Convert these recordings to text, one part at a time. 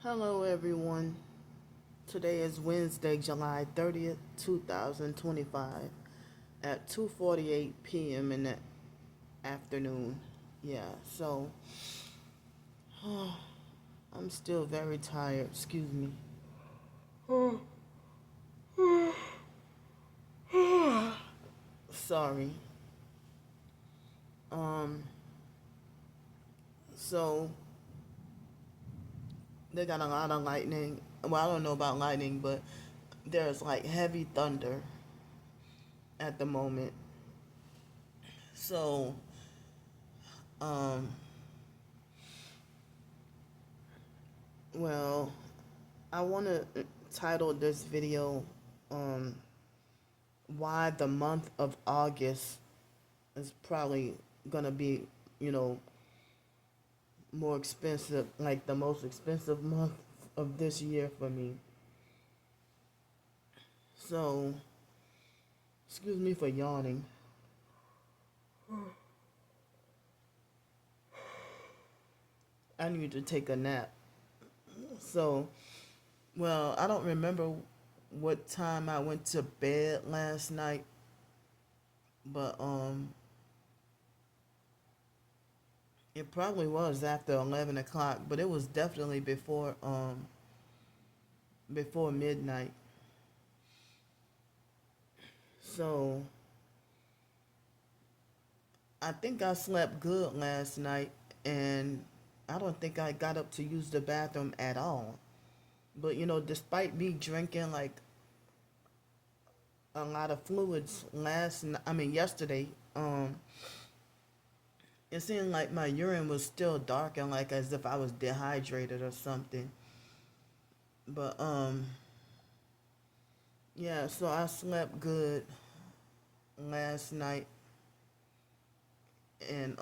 Hello, everyone. Today is Wednesday, July 30th, 2025, at 2:48 p.m. in the afternoon. Yeah, so I'm still very tired. Excuse me. Sorry. Um, so they got a lot of lightning. Well, I don't know about lightning, but there's like heavy thunder at the moment. So, um, well, I want to title this video, um, why the month of August is probably gonna be, you know, more expensive, like the most expensive month of this year for me. So, excuse me for yawning. I need to take a nap. So, well, I don't remember what time I went to bed last night, but it probably was after 11 o'clock, but it was definitely before midnight. So I think I slept good last night, and I don't think I got up to use the bathroom at all. But despite me drinking like a lot of fluids yesterday, it seemed like my urine was still dark and like as if I was dehydrated or something. But yeah, so I slept good last night, and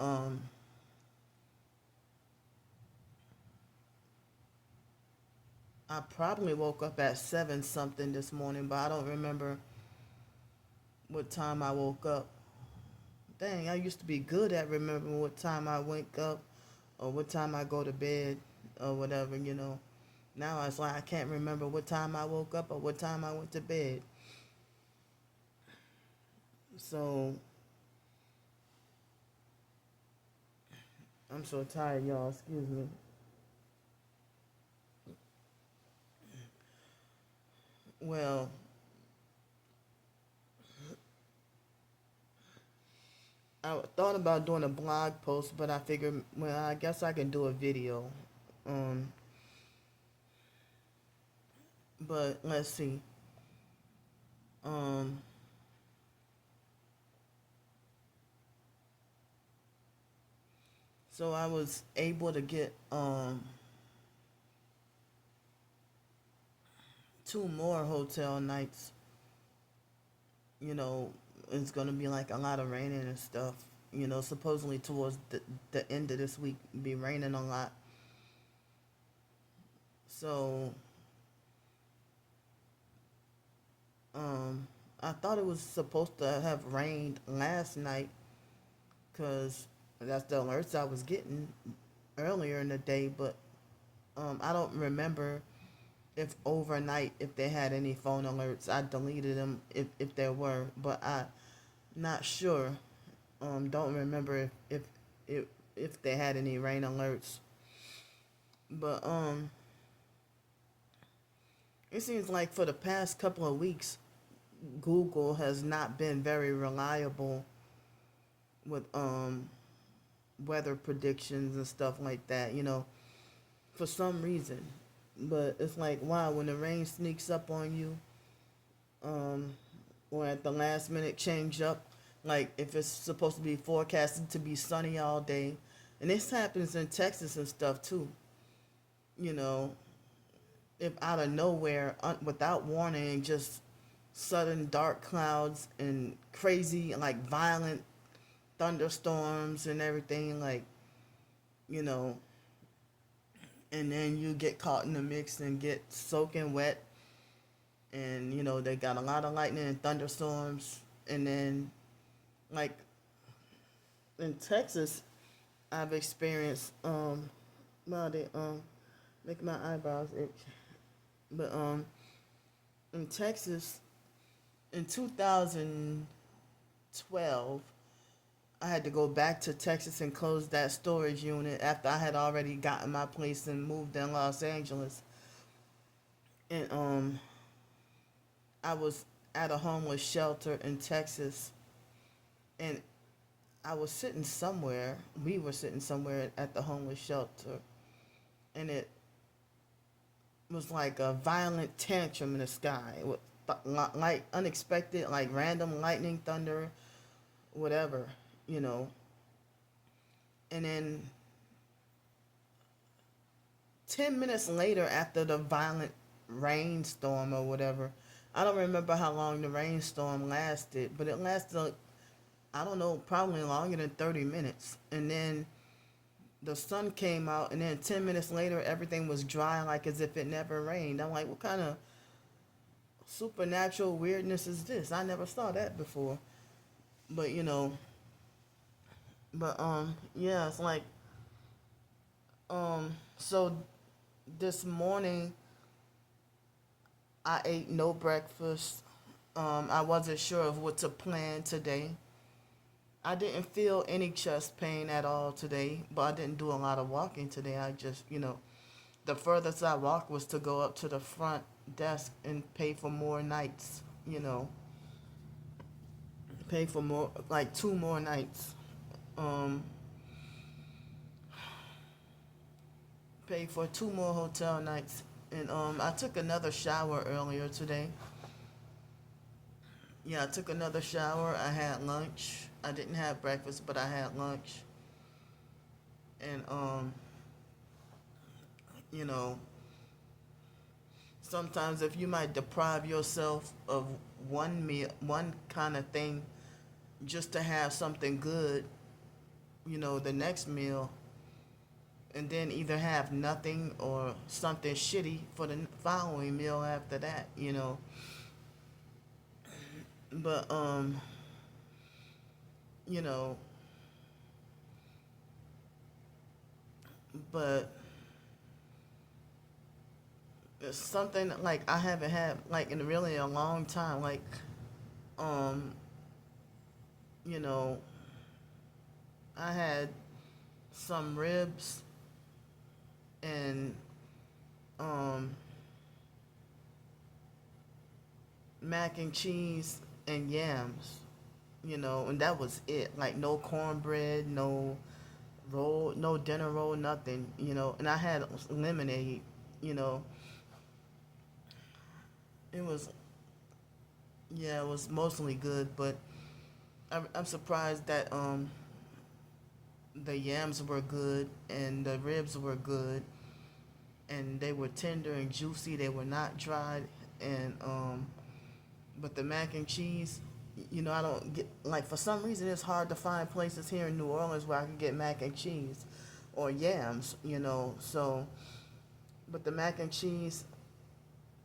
I probably woke up at 7 something this morning, but I don't remember what time I woke up. Dang, I used to be good at remembering what time I wake up or what time I go to bed or whatever. Now it's like I can't remember what time I woke up or what time I went to bed. So I'm so tired, y'all. Excuse me. Well, I thought about doing a blog post, but I figured, well, I guess I can do a video. Um, but let's see. Um, so I was able to get two more hotel nights. You know, it's gonna be like a lot of raining and stuff. Supposedly towards the end of this week, be raining a lot. So, um, I thought it was supposed to have rained last night, cause that's the alerts I was getting earlier in the day. But I don't remember if overnight if they had any phone alerts. I deleted them if there were, but I not sure. Don't remember if if they had any rain alerts. But it seems like for the past couple of weeks, Google has not been very reliable with weather predictions and stuff like that. For some reason. But it's like wow, when the rain sneaks up on you, um, or at the last minute change up, like if it's supposed to be forecasted to be sunny all day, and this happens in Texas and stuff too. You know, if out of nowhere, without warning, just sudden dark clouds and crazy, like violent thunderstorms and everything, like, you know, and then you get caught in the mix and get soaking wet. And, they got a lot of lightning and thunderstorms. And then, like, in Texas, I've experienced, well, Make my eyebrows itch. But in Texas in 2012, I had to go back to Texas and close that storage unit after I had already gotten my place and moved in Los Angeles. And I was at a homeless shelter in Texas, and I was sitting somewhere. We were sitting somewhere at the homeless shelter, and it was like a violent tantrum in the sky with like unexpected, like random lightning, thunder, whatever, you know. And then 10 minutes later, after the violent rainstorm or whatever, I don't remember how long the rainstorm lasted, but it lasted, I don't know, probably longer than 30 minutes. And then the sun came out, and then 10 minutes later, everything was dry, like as if it never rained. I'm like, what kind of supernatural weirdness is this? I never saw that before. But, yeah, it's like, so this morning I ate no breakfast. I wasn't sure of what to plan today. I didn't feel any chest pain at all today, but I didn't do a lot of walking today. I just, the furthest I walked was to go up to the front desk and pay for more nights, pay for more, like two more nights. Um, Pay for two more hotel nights. And I took another shower earlier today. Yeah, I took another shower. I had lunch. I didn't have breakfast, but I had lunch. And you know, sometimes if you might deprive yourself of one meal, one kind of thing, just to have something good, the next meal, and then either have nothing or something shitty for the following meal after that. But you know, but it's something like I haven't had like in really a long time. Like, um, you know, I had some ribs and um mac and cheese and yams, and that was it. Like no cornbread, no roll, no dinner roll, nothing. And I had lemonade, you know. It was, yeah, it was mostly good, but I'm surprised that the yams were good and the ribs were good and they were tender and juicy. They were not dried, and but the mac and cheese, I don't get, like, for some reason it's hard to find places here in New Orleans where I can get mac and cheese or yams. So, but the mac and cheese,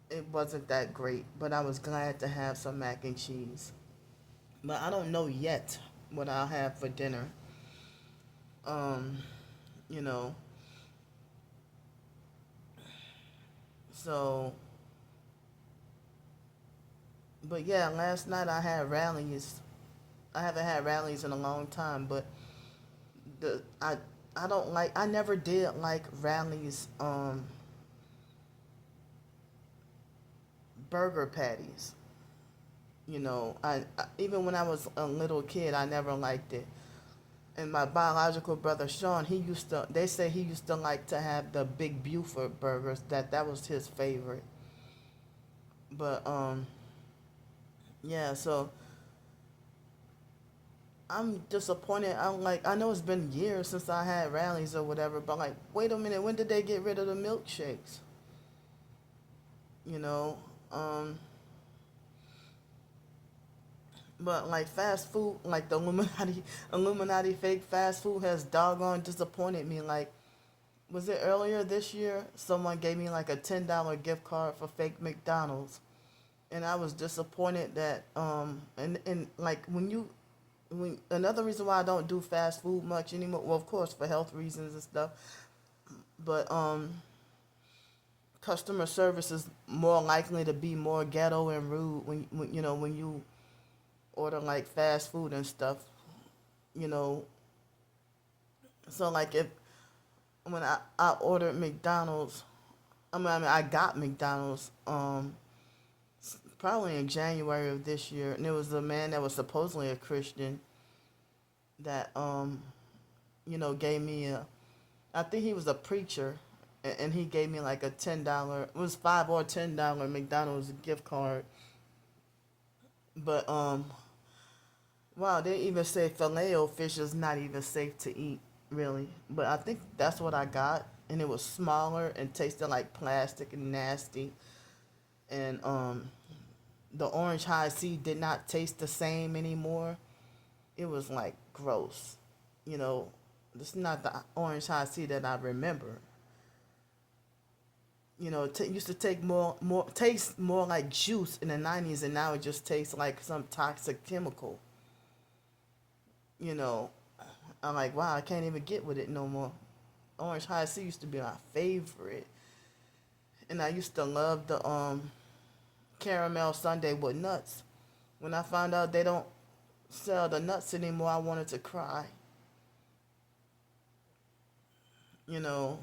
it wasn't that great, but I was glad to have some mac and cheese. But I don't know yet what I'll have for dinner. Um, you know, so, but yeah, last night I had rallies. I haven't had rallies in a long time, but the I don't like, I never did like rallies burger patties. I even when I was a little kid, I never liked it. And my biological brother Sean, they say he used to like to have the big Buford burgers, that was his favorite. But yeah, so I'm disappointed. I know it's been years since I had rallies or whatever, but like, wait a minute, when did they get rid of the milkshakes? You know, um, but like fast food, like the Illuminati fake fast food has doggone disappointed me. Like, was it earlier this year? Someone gave me like a $10 gift card for fake McDonald's, and I was disappointed that and like when another reason why I don't do fast food much anymore. Well, of course for health reasons and stuff, but customer service is more likely to be more ghetto and rude when when you order like fast food and stuff. You know, so like if when I ordered McDonald's, I got McDonald's probably in January of this year, and it was a man that was supposedly a Christian that gave me a, I think he was a preacher, and he gave me like a $10, it was $5 or $10 McDonald's gift card. But wow, they even say filet o fish is not even safe to eat, really. But I think that's what I got, and it was smaller and tasted like plastic and nasty. And the orange high C did not taste the same anymore. It was like gross. You know, it's not the orange high C that I remember. It used to take more taste more like juice in the 90s, and now it just tastes like some toxic chemical. You know, I'm like, wow, I can't even get with it no more. Orange high C used to be my favorite, and I used to love the caramel sundae with nuts. When I found out they don't sell the nuts anymore, I wanted to cry. You know,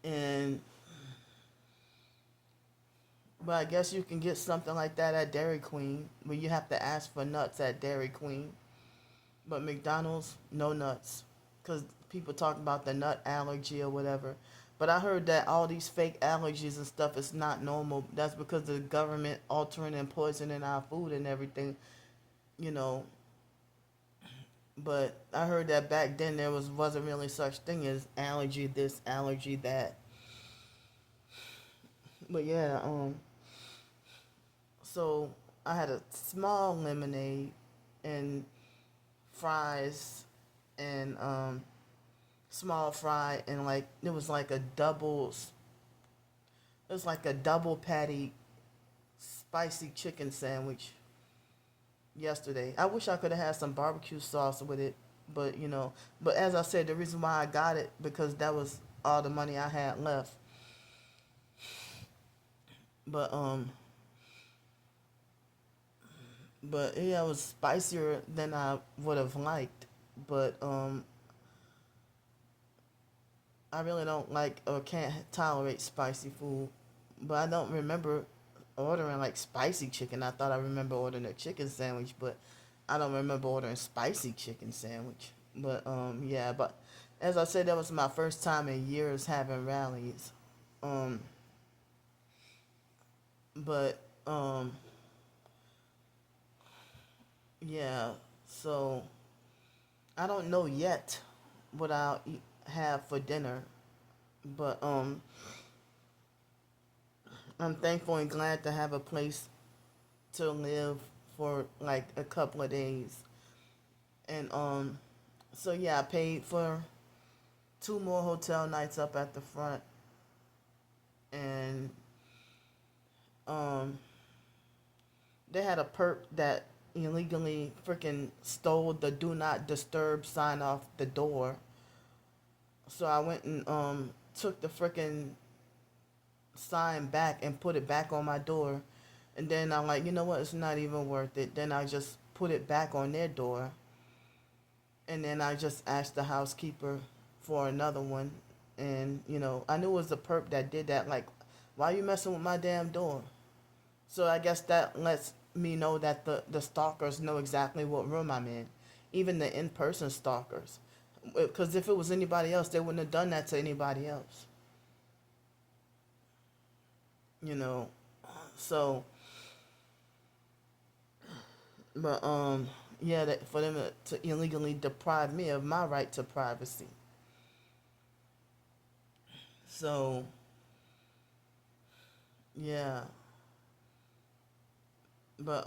and but I guess you can get something like that at Dairy Queen, where you have to ask for nuts at Dairy Queen. But McDonald's, no nuts, because people talk about the nut allergy or whatever. But I heard that all these fake allergies and stuff is not normal. That's because of the government altering and poisoning our food and everything, you know. But I heard that back then there wasn't really such thing as allergy this, allergy that. But yeah, so I had a small lemonade and fries and small fry, and like it was like a double patty spicy chicken sandwich yesterday. I wish I could have had some barbecue sauce with it, but but as I said, the reason why I got it because that was all the money I had left. But yeah, it was spicier than I would have liked. But I really don't like or can't tolerate spicy food. But I don't remember ordering like spicy chicken. I thought I remember ordering a chicken sandwich, but I don't remember ordering spicy chicken sandwich. But yeah, but as I said, that was my first time in years having rallies. Um but yeah, so I don't know yet what have for dinner, but I'm thankful and glad to have a place to live for like a couple of days. And so yeah, I paid for two more hotel nights up at the front, and um they had a perp that illegally freaking stole the do not disturb sign off the door. So I went and took the freaking sign back and put it back on my door. And then I'm like, you know what? It's not even worth it. Then I just put it back on their door. And then I just asked the housekeeper for another one. And, I knew it was the perp that did that. Like, why you messing with my damn door? So I guess that lets me know that the stalkers know exactly what room I'm in. Even the in-person stalkers. Because if it was anybody else, they wouldn't have done that to anybody else. You know, so, but yeah, that for them to illegally deprive me of my right to privacy. So yeah, but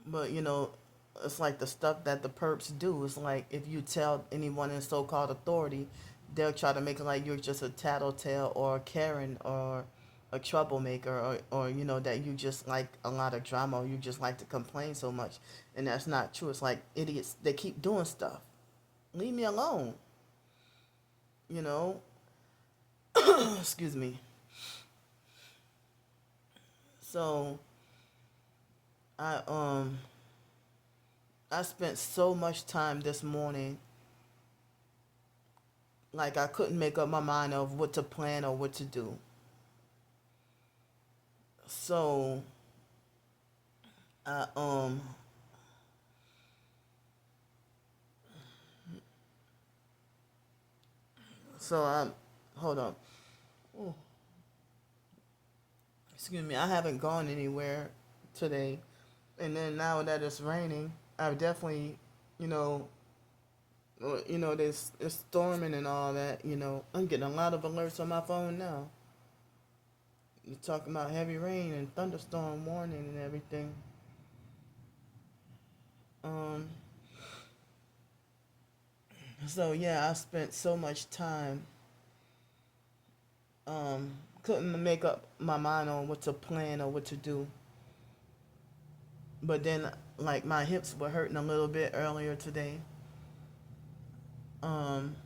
but it's like the stuff that the perps do. It's like if you tell anyone in so-called authority, they'll try to make it like you're just a tattletale or a Karen or a troublemaker, or that you just like a lot of drama, or you just like to complain so much. And that's not true. It's like idiots, they keep doing stuff. Leave me alone. you know. Excuse me. So I um I spent so much time this morning, like I couldn't make up my mind of what to plan or what to do. So I so I'm hold on. Oh, excuse me. I haven't gone anywhere today, and then now that it's raining, I've definitely, you know, there's it's storming and all that. I'm getting a lot of alerts on my phone now. You're talking about heavy rain and thunderstorm warning and everything. Um, so yeah, I spent so much time. Um, couldn't make up my mind on what to plan or what to do. But then, like my hips were hurting a little bit earlier today. Um,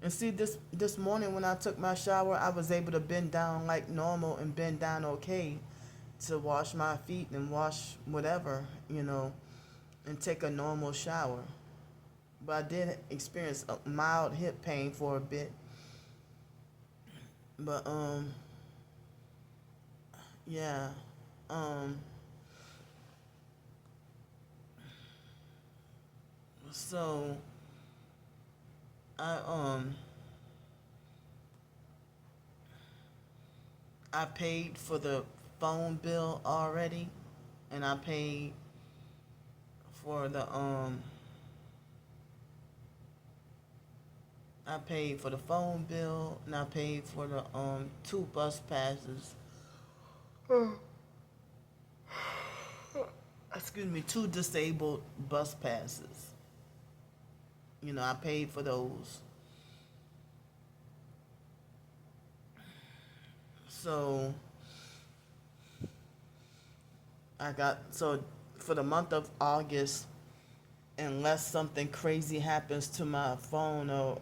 and see, this morning when I took my shower, I was able to bend down like normal and bend down okay to wash my feet and wash whatever, and take a normal shower. But I did experience a mild hip pain for a bit. But yeah. Um, so I um I paid for the phone bill already, and for the um I paid for the phone bill, and I paid for the two bus passes. Excuse me, two disabled bus passes. I paid for those. So so for the month of August, unless something crazy happens to my phone, or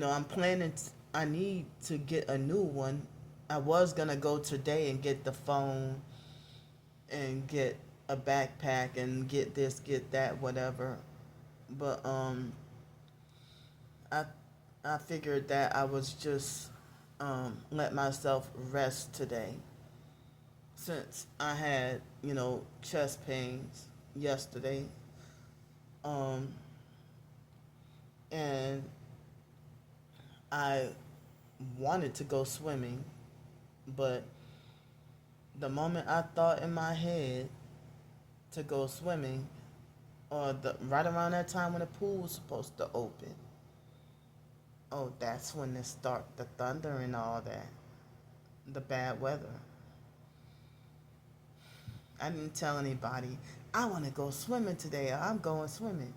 I'm planning I need to get a new one. I was gonna go today and get the phone and get a backpack and get this, get that, whatever. But I I figured that I was just let myself rest today, since I had chest pains yesterday, um and I wanted to go swimming, but the moment I thought in my head to go swimming, or right around that time when the pool was supposed to open, oh, that's when it start the thunder and all that, the bad weather. I didn't tell anybody I want to go swimming today, or I'm going swimming.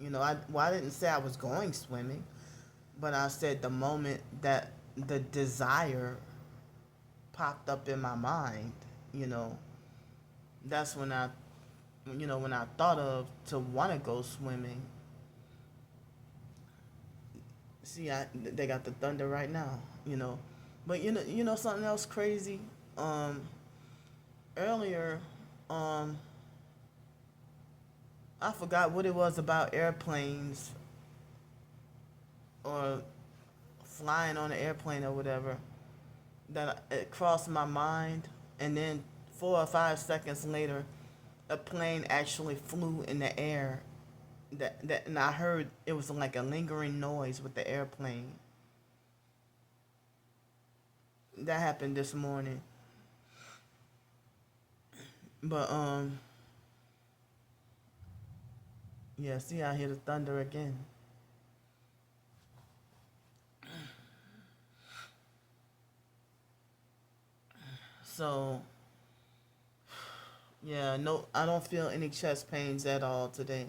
I didn't say I was going swimming, but I said the moment that the desire popped up in my mind, you know, that's when I thought of to want to go swimming. See, they got the thunder right now, But something else crazy. Um, Earlier, um, I forgot what it was about airplanes, or flying on an airplane or whatever, that it crossed my mind, and then 4 or 5 seconds later, a plane actually flew in the air. And I heard it was like a lingering noise with the airplane. That happened this morning. But yeah, see, I hear the thunder again. So yeah, no, I don't feel any chest pains at all today.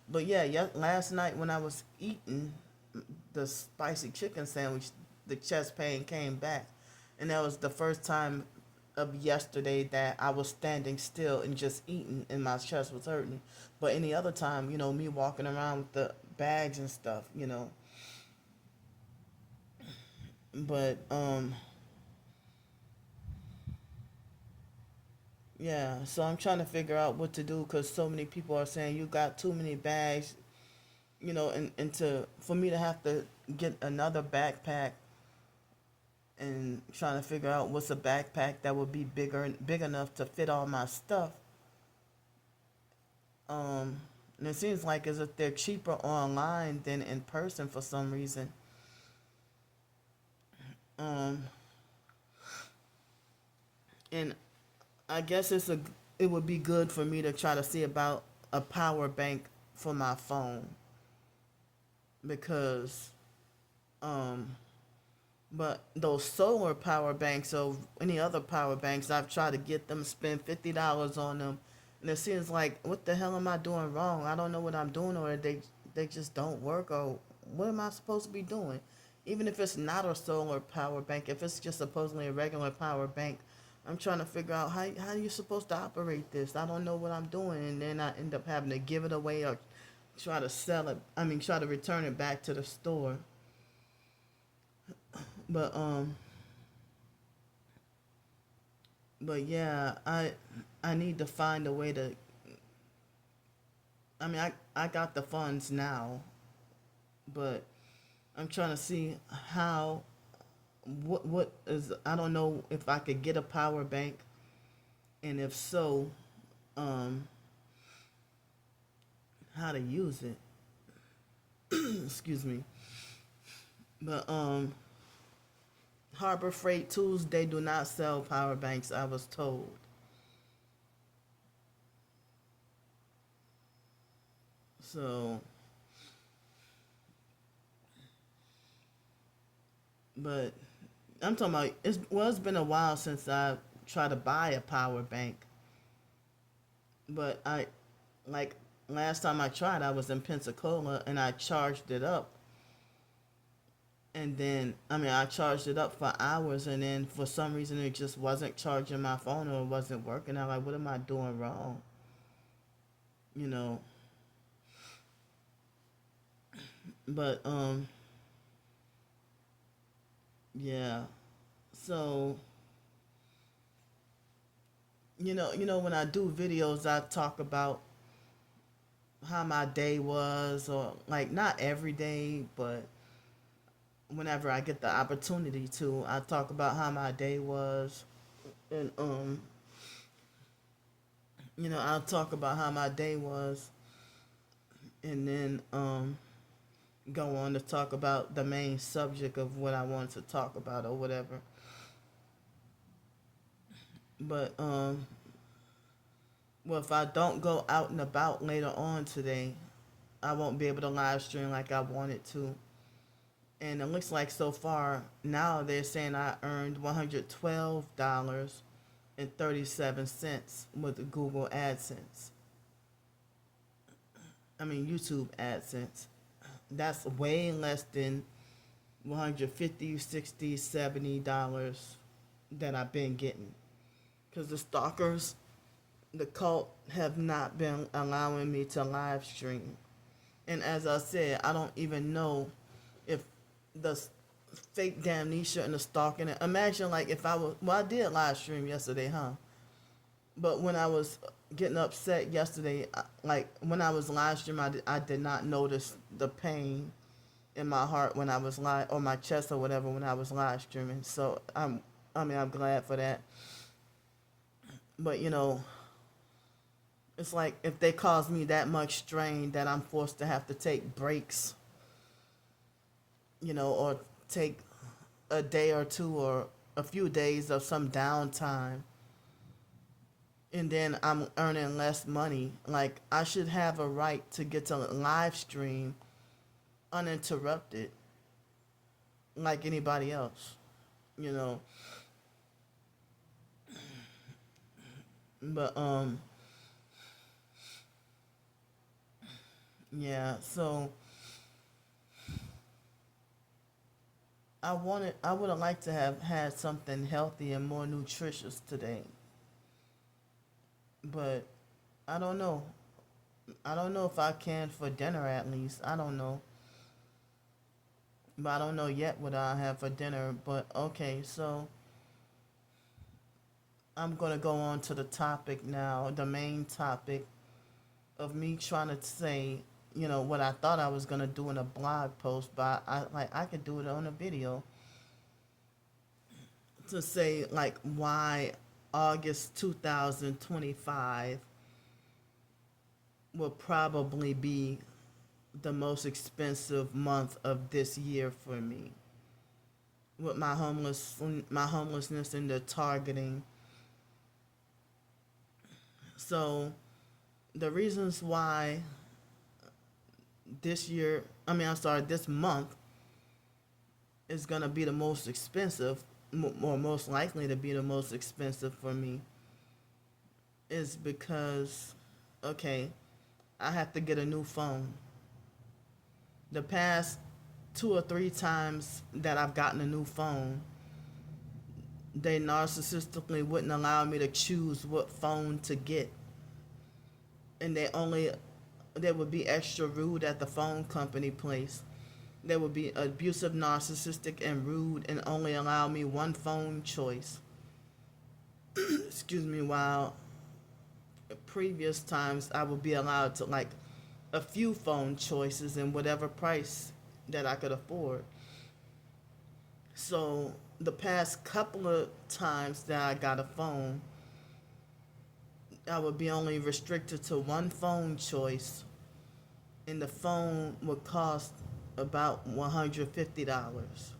But yeah, last night when I was eating the spicy chicken sandwich, the chest pain came back, and that was the first time of yesterday that I was standing still and just eating, and my chest was hurting. But any other time, me walking around with the bags and stuff, But yeah, so I'm trying to figure out what to do because so many people are saying you got too many bags, and to for me to have to get another backpack and trying to figure out what's a backpack that would be big enough to fit all my stuff. And it seems like as if they're cheaper online than in person for some reason. Um, and I guess it would be good for me to try to see about a power bank for my phone because um but those solar power banks or any other power banks, I've tried to get them, spend $50 on them, and it seems like what the hell am I doing wrong? I don't know what I'm doing, or they just don't work, or what am I supposed to be doing? Even if it's not a solar power bank, if it's just supposedly a regular power bank, I'm trying to figure out how you're supposed to operate this. I don't know what I'm doing, and then I end up having to give it away or try to sell it. I mean, try to return it back to the store. But yeah, I need to find a way to. I mean, I got the funds now, but I'm trying to see how what is. I don't know if I could get a power bank, and if so, um, how to use it. Excuse me. But Harbor Freight Tools, they do not sell power banks, I was told. So, but I'm talking about it's been a while since I tried to buy a power bank, but I like last time I tried, I was in Pensacola and I charged it up, and then I mean I charged it up for hours, and then for some reason it just wasn't charging my phone or it wasn't working. I'm like, what am I doing wrong? You know, but yeah. So when I do videos, I talk about how my day was, or like not every day, but whenever I get the opportunity to, I talk about how my day was, and I'll talk about how my day was, and then go on to talk about the main subject of what I want to talk about or whatever. But well, if I don't go out and about later on today, I won't be able to live stream like I wanted to. And it looks like so far now they're saying I earned $112.37 with Google AdSense. I mean YouTube AdSense. That's way less than 150, 60, $70 that I've been getting. Because the stalkers, the cult, have not been allowing me to live stream. And as I said, I don't even know if the fake damnesia and the stalking. Imagine like if I was, well, I did live stream yesterday, huh? But when I was getting upset yesterday, like when I was live streaming, I did not notice the pain in my heart when I was live, or my chest or whatever when I was live streaming. So I'm glad for that. But it's like if they cause me that much strain that I'm forced to have to take breaks, or take a day or two or a few days of some downtime, and then I'm earning less money. Like I should have a right to get to live stream uninterrupted like anybody else, you know. But yeah, so I would have liked to have had something healthy and more nutritious today. But I don't know. I don't know if I can for dinner at least. I don't know. but I don't know yet what I have for dinner. But okay, so I'm gonna go on to the topic now, the main topic of me trying to say, what I thought I was gonna do in a blog post, but I could do it on a video to say like why August 2025 will probably be the most expensive month of this year for me with my homelessness and the targeting. So the reasons why this month is gonna be the most expensive, or most likely to be the most expensive for me, is because, okay, I have to get a new phone. The past 2 or 3 times that I've gotten a new phone, they narcissistically wouldn't allow me to choose what phone to get. And they would be extra rude at the phone company place. They would be abusive, narcissistic, and rude, and only allow me one phone choice. Excuse me, while previous times I would be allowed to like a few phone choices in whatever price that I could afford. So the past couple of times that I got a phone, I would be only restricted to one phone choice, and the phone would cost about $150.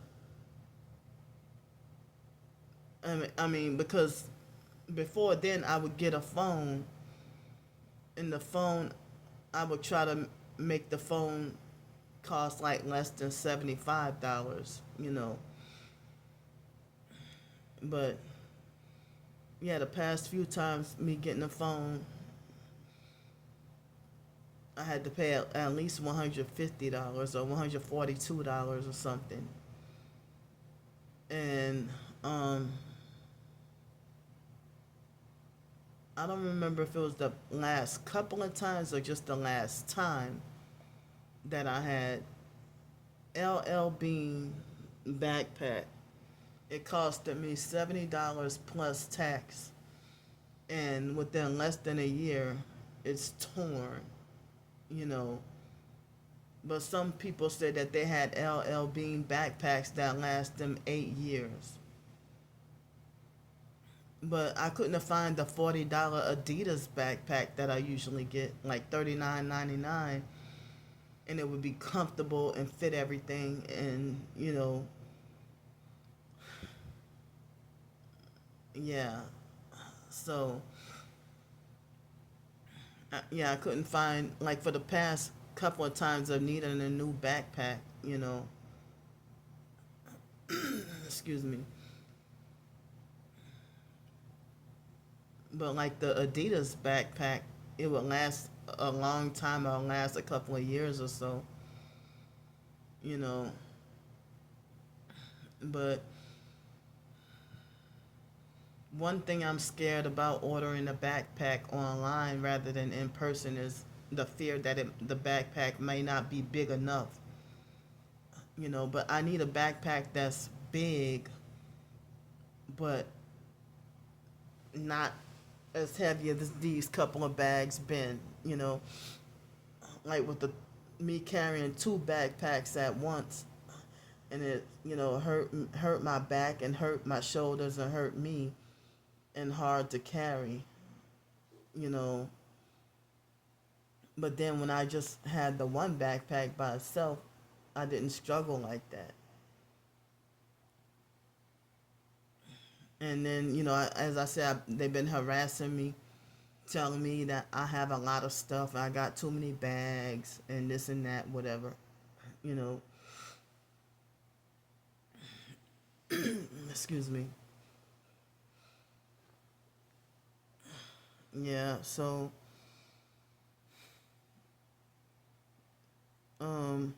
I mean, because before then I would get a phone, and the phone, I would try to make the phone cost like less than $75, But yeah, the past few times me getting a phone, I had to pay at least $150 or $142 or something. And I don't remember if it was the last couple of times or just the last time that I had LL Bean backpack. It costed me $70 plus tax, and within less than a year, it's torn, you know. But some people said that they had LL Bean backpacks that last them 8 years. But I couldn't find the $40 Adidas backpack that I usually get, like $39.99, and it would be comfortable and fit everything, and yeah. So yeah, I couldn't find, like, for the past couple of times of needing a new backpack. Excuse me. But like the Adidas backpack, it would last a long time. It'll last a couple of years or so, you know. But one thing I'm scared about ordering a backpack online rather than in person is the fear that the backpack may not be big enough. But I need a backpack that's big, but not as heavy as these couple of bags been. Like with me carrying two backpacks at once, and it hurt my back and hurt my shoulders and hurt me, and hard to carry. you know but then when I just had the one backpack by itself, I didn't struggle like that. And then, as I said, they've been harassing me, telling me that I have a lot of stuff, I got too many bags, and this and that, whatever. You know, excuse me. Yeah, so um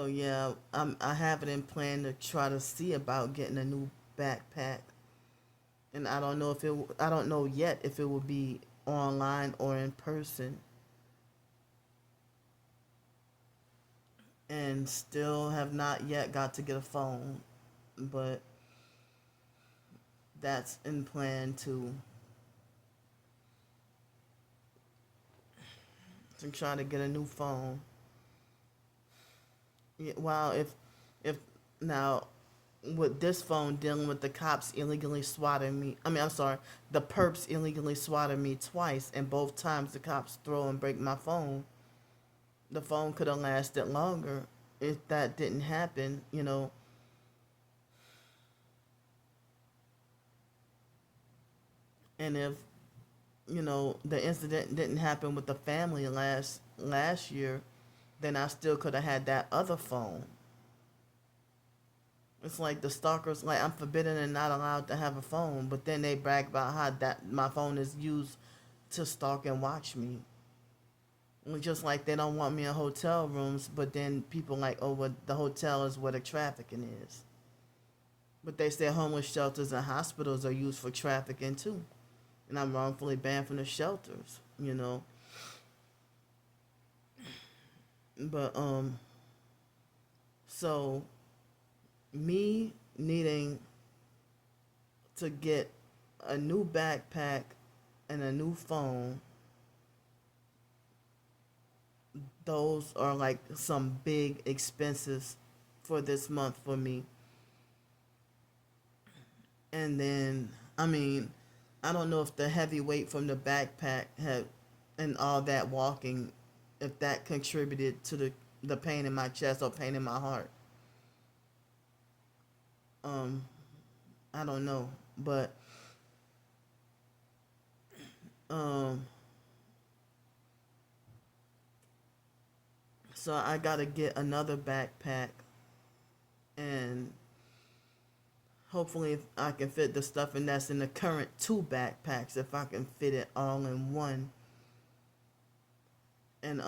yeah, I have it in plan to try to see about getting a new backpack. And I don't know yet if it will be online or in person, and still have not yet got to get a phone, but that's in plan to try to get a new phone. Yeah, well, if now with this phone dealing with the cops illegally swatting me, I mean, I'm sorry, the perps illegally swatted me twice, and both times the cops throw and break my phone. The phone could have lasted longer if that didn't happen, and if the incident didn't happen with the family last year, then I still could have had that other phone. It's like the stalkers, like I'm forbidden and not allowed to have a phone, but then they brag about how that my phone is used to stalk and watch me. Just like they don't want me in hotel rooms, but then people like, oh, well, the hotel is where the trafficking is. But they say homeless shelters and hospitals are used for trafficking too, and I'm wrongfully banned from the shelters. But so me needing to get a new backpack and a new phone, those are like some big expenses for this month for me. And then, I mean, I don't know if the heavy weight from the backpack had and all that walking, if that contributed to the pain in my chest or pain in my heart. Um, I don't know, but um, so I gotta get another backpack, and hopefully if I can fit the stuff in that's in the current two backpacks, if I can fit it all in one. And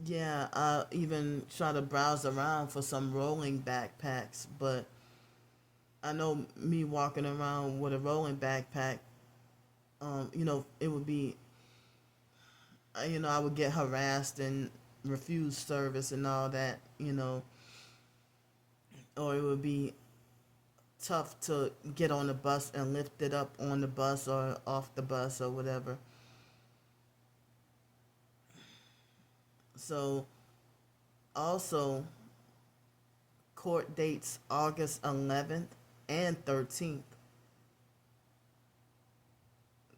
yeah, I even try to browse around for some rolling backpacks, but I know me walking around with a rolling backpack, it would be, I would get harassed and refuse service and all that, or it would be tough to get on the bus and lift it up on the bus or off the bus or whatever. So, also, court dates August 11th and 13th.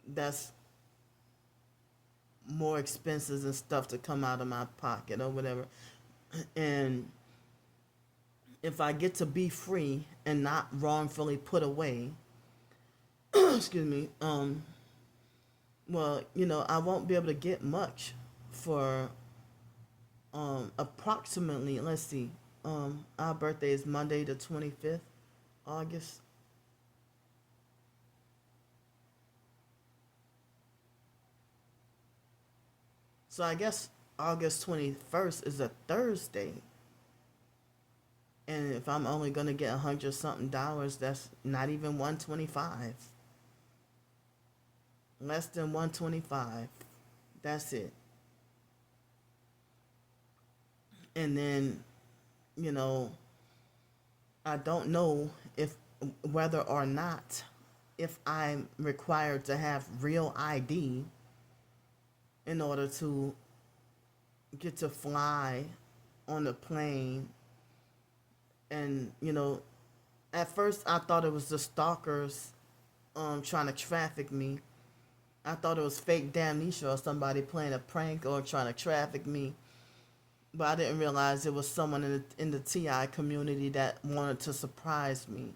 That's more expenses and stuff to come out of my pocket or whatever. And if I get to be free and not wrongfully put away, excuse me, well, I won't be able to get much for approximately, let's see, our birthday is Monday the 25th, August. So I guess August 21st is a Thursday. And if I'm only gonna get 100 something dollars, that's not even 125. Less than 125. That's it. And then, you know, I don't know if whether or not if I'm required to have real ID in order to get to fly on the plane. And at first I thought it was the stalkers trying to traffic me. I thought it was fake damnesia or somebody playing a prank or trying to traffic me. But I didn't realize it was someone in the TI community that wanted to surprise me.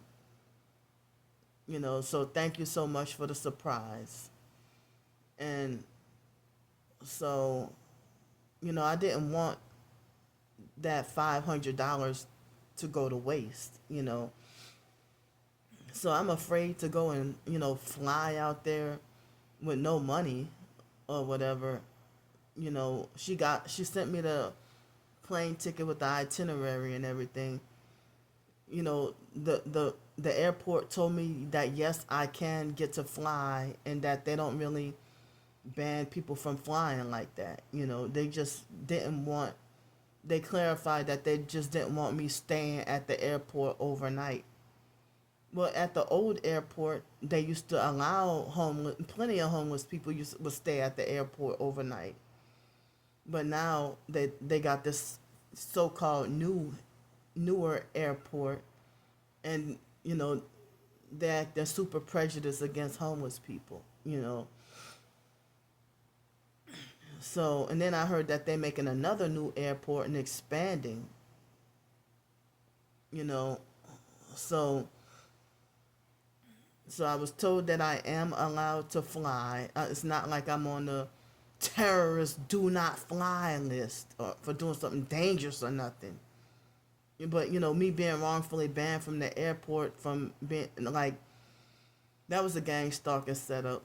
So thank you so much for the surprise. And so, I didn't want that $500 to go to waste. So I'm afraid to go and, fly out there with no money or whatever. She sent me the plane ticket with the itinerary and everything. The airport told me that yes, I can get to fly, and that they don't really ban people from flying like that. They just didn't want. They clarified that they just didn't want me staying at the airport overnight. Well, at the old airport, they used to allow plenty of homeless people would stay at the airport overnight. But now they got this so-called newer airport, and they're super prejudiced against homeless people. So, and then I heard that they're making another new airport and expanding. You know, so I was told that I am allowed to fly. It's not like I'm on the terrorist do not fly list or for doing something dangerous or nothing. But me being wrongfully banned from the airport from being like, that was a gang stalker setup.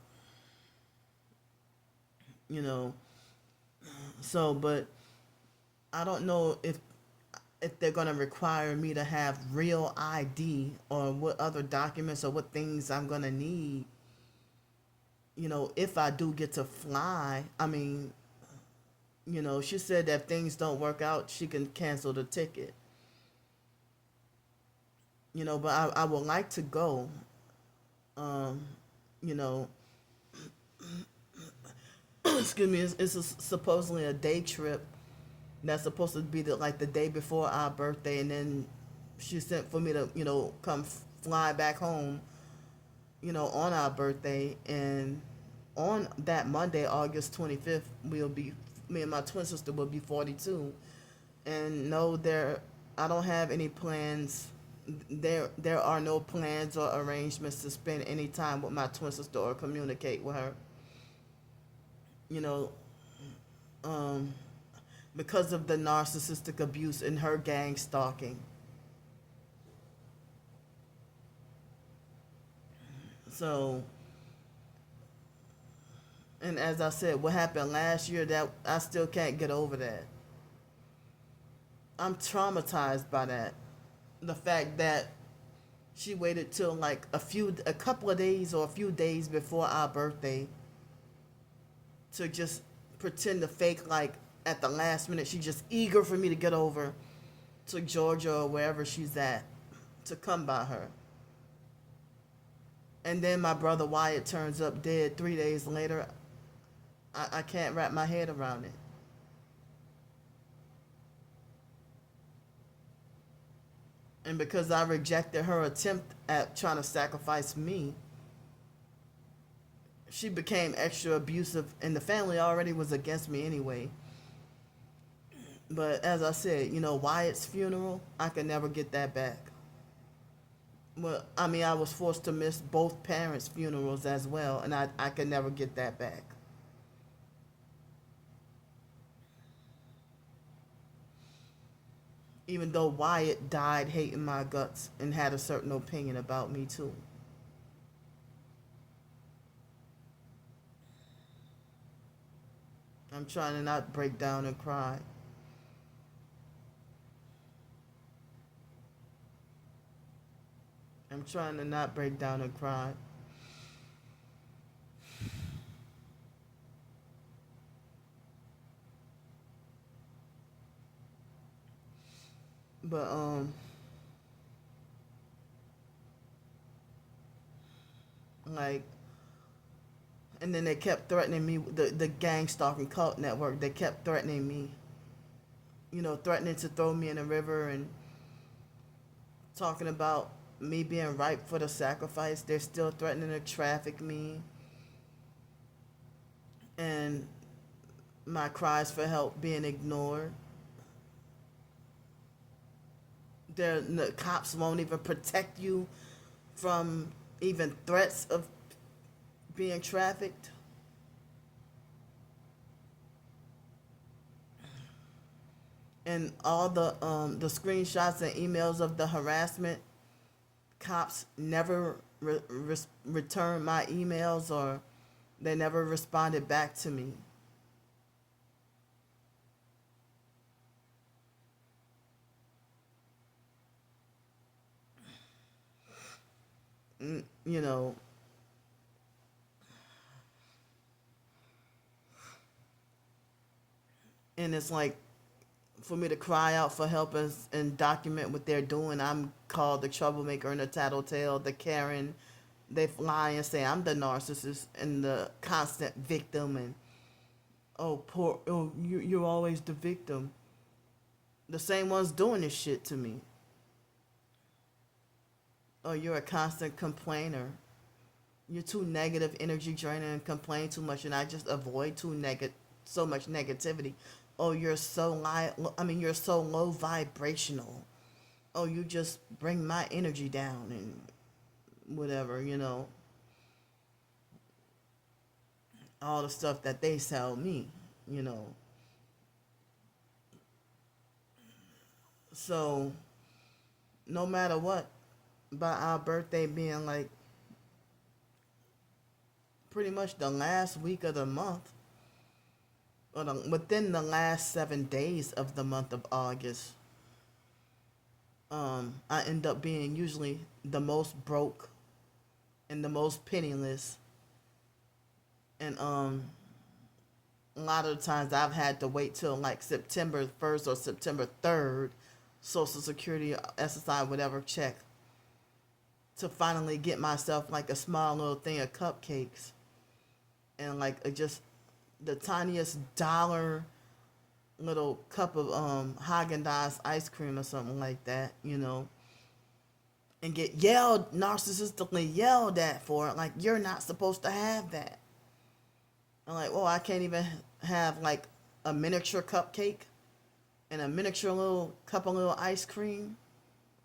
You know, so but I don't know if they're gonna require me to have real ID or what other documents or what things I'm gonna need. If I do get to fly, I mean, she said that if things don't work out, she can cancel the ticket. But I would like to go. Um, you know, excuse me, supposedly a day trip that's supposed to be like the day before our birthday, and then she sent for me to come fly back home on our birthday. And on that Monday, August 25th, me and my twin sister will be 42. And no, I don't have any plans. There are no plans or arrangements to spend any time with my twin sister or communicate with her. You know, um, because of the narcissistic abuse and her gang stalking. So, and as I said, what happened last year, that I still can't get over that. I'm traumatized by that. The fact that she waited till like a couple of days or a few days before our birthday to just pretend to fake like at the last minute she's just eager for me to get over to Georgia or wherever she's at to come by her. And then my brother Wyatt turns up dead 3 days later. I can't wrap my head around it. And because I rejected her attempt at trying to sacrifice me, she became extra abusive, and the family already was against me anyway. But as I said, Wyatt's funeral, I could never get that back. Well, I mean, I was forced to miss both parents' funerals as well, and I could never get that back. Even though Wyatt died hating my guts and had a certain opinion about me too. I'm trying to not break down and cry. I'm trying to not break down and cry. But like, and then they kept threatening me. The gang stalking cult network. They kept threatening me. Threatening to throw me in the river and talking about me being ripe for the sacrifice. They're still threatening to traffic me. And my cries for help being ignored. The cops won't even protect you from even threats of being trafficked. And all the screenshots and emails of the harassment, cops never returned my emails, or they never responded back to me. you know, and it's like for me to cry out for help and document what they're doing, I'm called the troublemaker and the tattletale, the Karen. They lie and say I'm the narcissist and the constant victim, and oh poor, oh you're always the victim. The same ones doing this shit to me. Oh, you're a constant complainer. You're too negative, energy draining, and complain too much, and I just avoid so much negativity. Oh, you're so low vibrational. Oh, you just bring my energy down and whatever, all the stuff that they sell me, you know. So, no matter what, by our birthday being like pretty much the last week of the month, or within the last 7 days of the month of August, I end up being usually the most broke and the most penniless. And a lot of the times I've had to wait till like September 1st or September 3rd, Social Security, SSI, whatever check, to finally get myself like a small little thing of cupcakes and like just the tiniest dollar little cup of Haagen-Dazs ice cream or something like that, and get narcissistically yelled at for it, like you're not supposed to have that. I'm like, well, I can't even have like a miniature cupcake and a miniature little cup of little ice cream.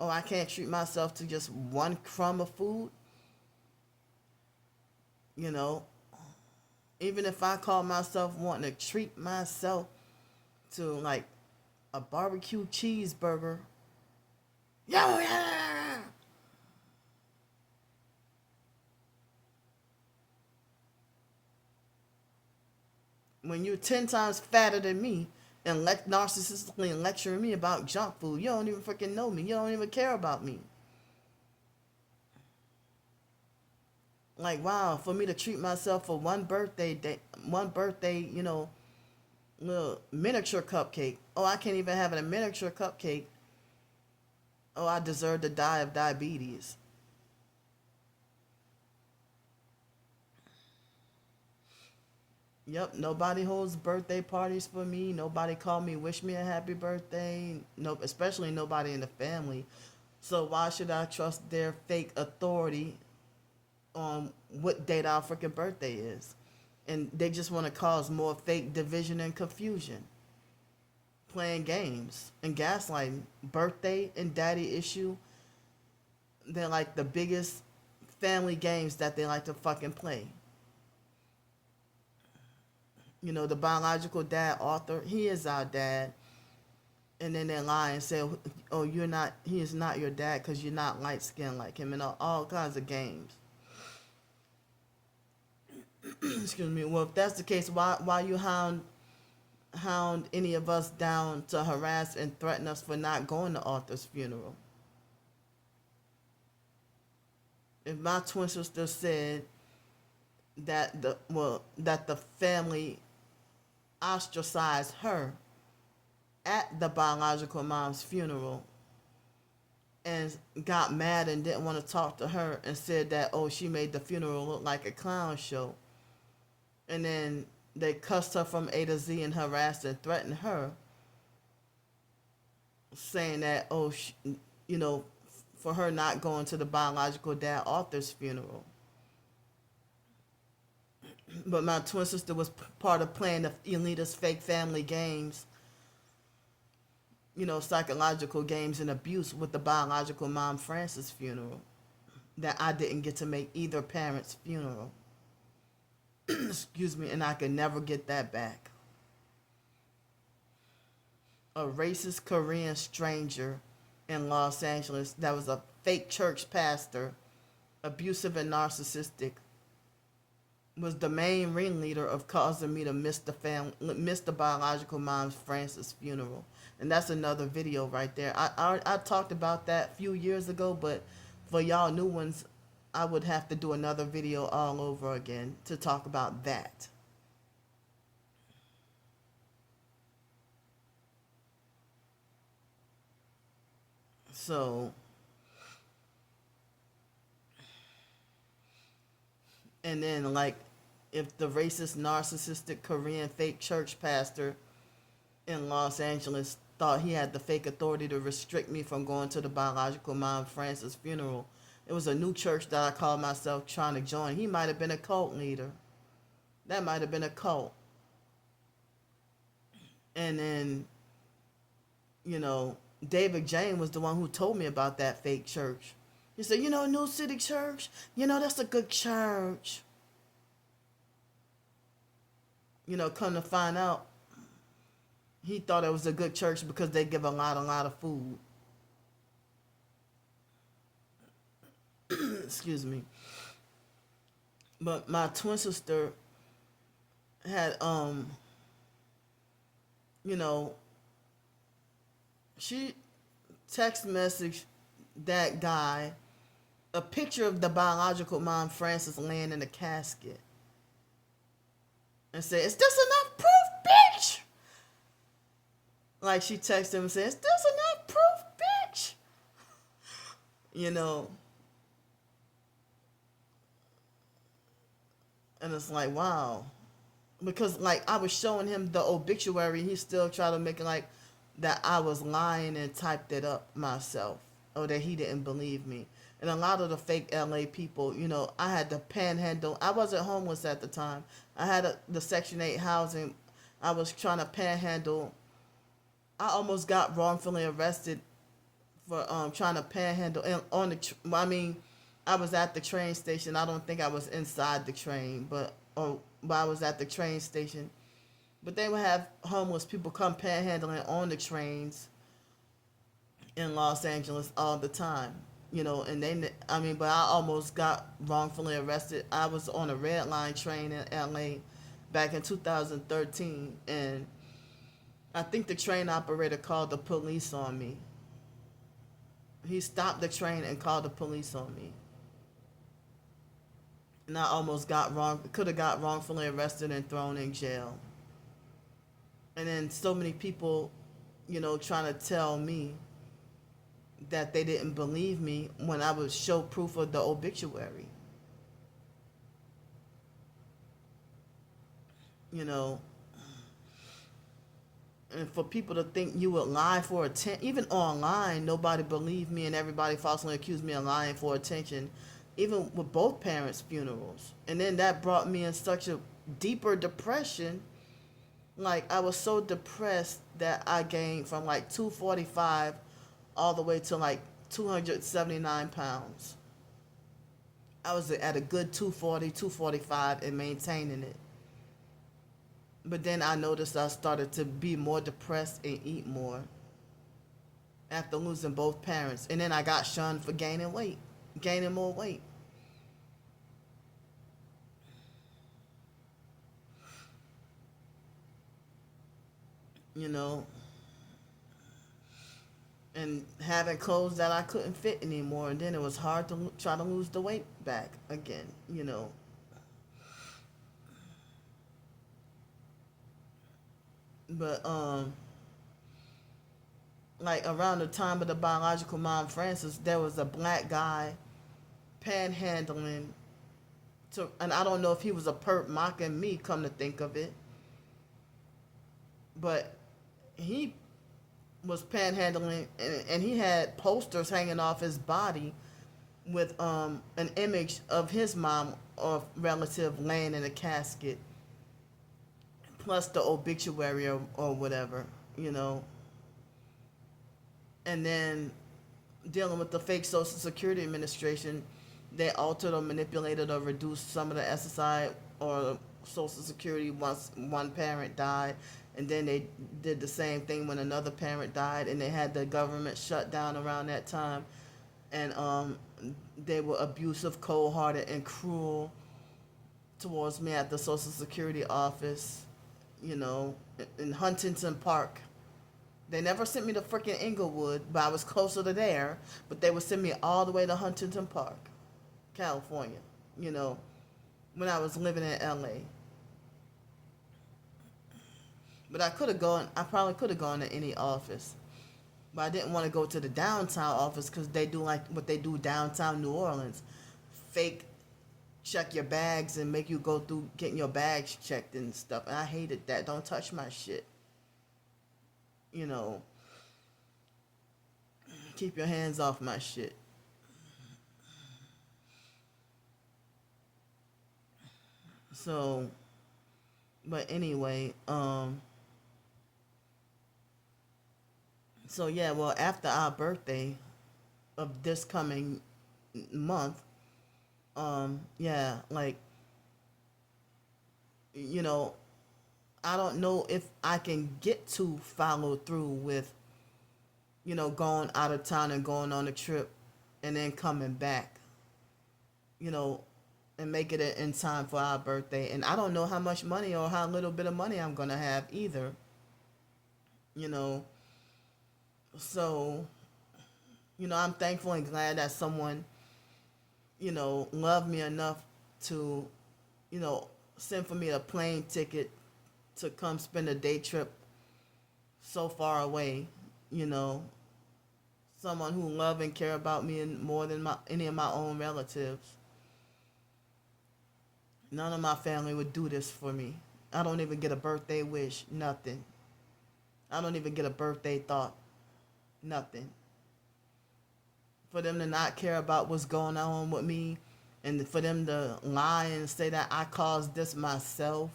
Oh, I can't treat myself to just one crumb of food. You know, even if I call myself wanting to treat myself to like a barbecue cheeseburger. Yo, yeah! When you're 10 times fatter than me and narcissistically lecturing me about junk food, you don't even freaking know me. You don't even care about me. Like, wow, for me to treat myself for one birthday, little miniature cupcake. Oh, I can't even have a miniature cupcake. Oh, I deserve to die of diabetes. Yep, nobody holds birthday parties for me. Nobody called me, wish me a happy birthday. No, especially nobody in the family. So why should I trust their fake authority on what date our freaking birthday is? And they just want to cause more fake division and confusion. Playing games and gaslighting. Birthday and daddy issue, they're like the biggest family games that they like to fucking play. The biological dad, Arthur, he is our dad. And then they lie and say, oh, he is not your dad because you're not light skinned like him, and all kinds of games. Excuse me. Well, if that's the case, why you hound any of us down to harass and threaten us for not going to Arthur's funeral? If my twin sister said that the family ostracized her at the biological mom's funeral and got mad and didn't want to talk to her and said that, oh, she made the funeral look like a clown show, and then they cussed her from A to Z and harassed and threatened her, saying that, oh, for her not going to the biological dad Arthur's funeral. But my twin sister was part of playing the elitist fake family games, psychological games and abuse with the biological mom Francis funeral, that I didn't get to make either parent's funeral. Excuse me, and I could never get that back. A racist Korean stranger in Los Angeles that was a fake church pastor, abusive and narcissistic, was the main ringleader of causing me to miss the biological mom's Francis funeral. And that's another video right there. I talked about that a few years ago, but for y'all new ones, I would have to do another video all over again to talk about that. So, and then like, if the racist, narcissistic Korean fake church pastor in Los Angeles thought he had the fake authority to restrict me from going to the biological mom Francis funeral, it was a new church that I called myself trying to join. He might have been a cult leader. That might have been a cult. And then, you know, David Jane was the one who told me about that fake church. He said, New City Church, that's a good church. Come to find out, he thought it was a good church because they give a lot of food. Excuse me. But my twin sister had, she text messaged that guy a picture of the biological mom Francis laying in the casket and said, "Is this enough proof, bitch?" Like, she texted him and said, "Is this enough proof, bitch?" And it's like, wow. Because, like, I was showing him the obituary, he still tried to make it like that I was lying and typed it up myself, or that he didn't believe me. And a lot of the fake LA people, I had to panhandle. I wasn't homeless at the time. I had the Section 8 housing. I was trying to panhandle. I almost got wrongfully arrested for trying to panhandle. And I was at the train station. I don't think I was inside the train, but I was at the train station. But they would have homeless people come panhandling on the trains in Los Angeles all the time. But I almost got wrongfully arrested. I was on a red line train in LA back in 2013, and I think the train operator called the police on me. He stopped the train and called the police on me. And I almost could have got wrongfully arrested and thrown in jail. And then so many people, trying to tell me that they didn't believe me when I would show proof of the obituary. And for people to think you would lie for attention, even online, nobody believed me and everybody falsely accused me of lying for attention, even with both parents' funerals. And then that brought me in such a deeper depression. Like, I was so depressed that I gained from like 245 all the way to like 279 pounds. I was at a good 240, 245 and maintaining it. But then I noticed I started to be more depressed and eat more after losing both parents. And then I got shunned for gaining more weight. And having clothes that I couldn't fit anymore. And then it was hard to try to lose the weight back again. But like around the time of the biological mom Francis, there was a black guy panhandling and I don't know if he was a perp mocking me, come to think of it, but he was panhandling and he had posters hanging off his body with an image of his mom or relative laying in a casket, plus the obituary or whatever, And then dealing with the fake Social Security Administration, they altered or manipulated or reduced some of the SSI or Social Security once one parent died. And then they did the same thing when another parent died, and they had the government shut down around that time. And they were abusive, cold-hearted, and cruel towards me at the Social Security office, in Huntington Park. They never sent me to freaking Inglewood, but I was closer to there. But they would send me all the way to Huntington Park. California, you know, when I was living in LA. But I probably could have gone to any office. But I didn't want to go to the downtown office because they do like what they do downtown New Orleans. Fake check your bags and make you go through getting your bags checked and stuff. And I hated that. Don't touch my shit. You know, keep your hands off my shit. So, but anyway, so yeah, well, after our birthday of this coming month, yeah, like, you know, I don't know if I can get to follow through with, going out of town and going on a trip and then coming back, you know, and make it in time for our birthday. And I don't know how much money or how little bit of money I'm going to have either, you know. So, I'm thankful and glad that someone, loved me enough to, send for me a plane ticket to come spend a day trip so far away, you know. Someone who love and care about me and more than any of my own relatives. None of my family would do this for me. I don't even get a birthday wish, nothing. I don't even get a birthday thought, nothing. For them to not care about what's going on with me and for them to lie and say that I caused this myself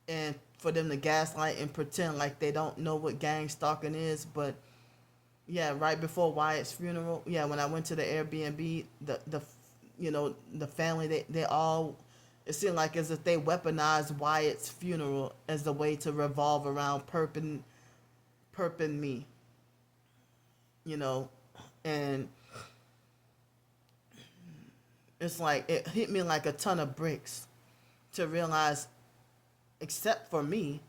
and for them to gaslight and pretend like they don't know what gang stalking is. But yeah, right before Wyatt's funeral, yeah, when I went to the Airbnb, the family, they all, it seemed like as if they weaponized Wyatt's funeral as a way to revolve around perping me, and it's like it hit me like a ton of bricks to realize, except for me,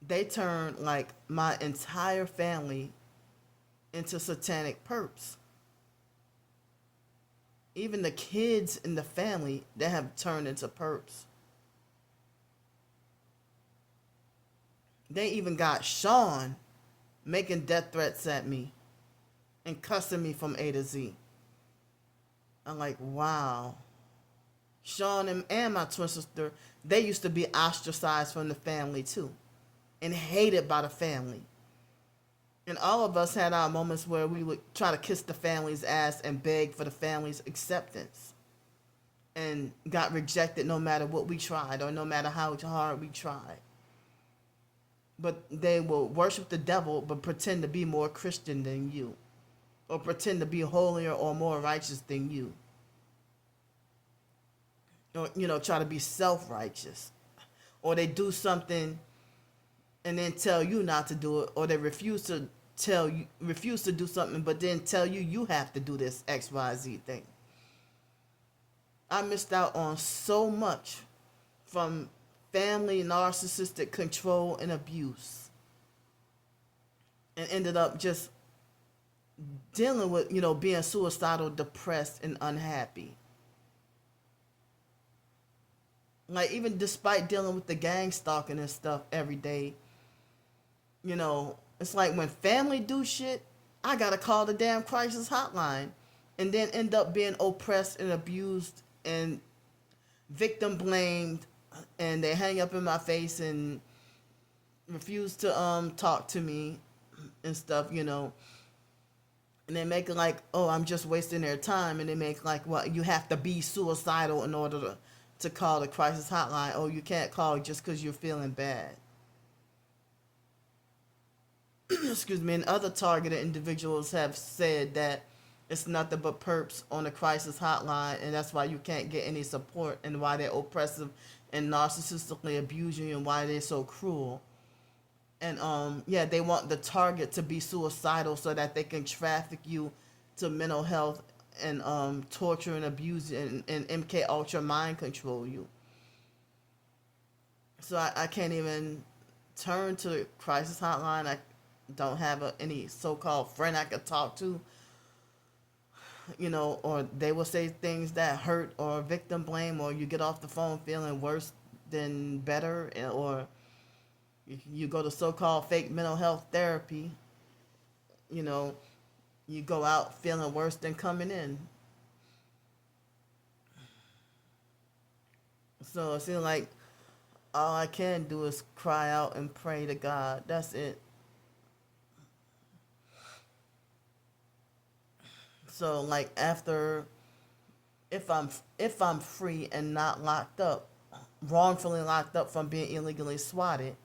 they turned like my entire family into satanic perps. Even the kids in the family, they have turned into perps. They even got Sean making death threats at me and cussing me from A to Z. I'm like, wow. Sean and my twin sister, they used to be ostracized from the family too and hated by the family. And all of us had our moments where we would try to kiss the family's ass and beg for the family's acceptance. And got rejected no matter what we tried or no matter how hard we tried. But they will worship the devil but pretend to be more Christian than you. Or pretend to be holier or more righteous than you. Or, try to be self-righteous. Or they do something and then tell you not to do it, or they refuse to do something, but then tell you have to do this XYZ thing. I missed out on so much from family narcissistic control and abuse, and ended up just dealing with, being suicidal, depressed, and unhappy. Like, even despite dealing with the gang stalking and stuff every day, it's like when family do shit, I gotta call the damn crisis hotline and then end up being oppressed and abused and victim blamed, and they hang up in my face and refuse to talk to me and stuff, and they make it like, oh, I'm just wasting their time, and they make like, well, you have to be suicidal in order to call the crisis hotline. Oh, you can't call just because you're feeling bad. Excuse me. And other targeted individuals have said that it's nothing but perps on the crisis hotline, and that's why you can't get any support, and why they're oppressive and narcissistically abuse you, and why they're so cruel. And yeah, they want the target to be suicidal so that they can traffic you to mental health and torture and abuse and MK Ultra mind control you. So I can't even turn to the crisis hotline. I don't have any so-called friend I could talk to. or they will say things that hurt or victim blame, or you get off the phone feeling worse than better, or you go to so-called fake mental health therapy, you know, you go out feeling worse than coming in. So it seems like all I can do is cry out and pray to God. That's it. So like after, if I'm free and not locked up, wrongfully locked up from being illegally swatted,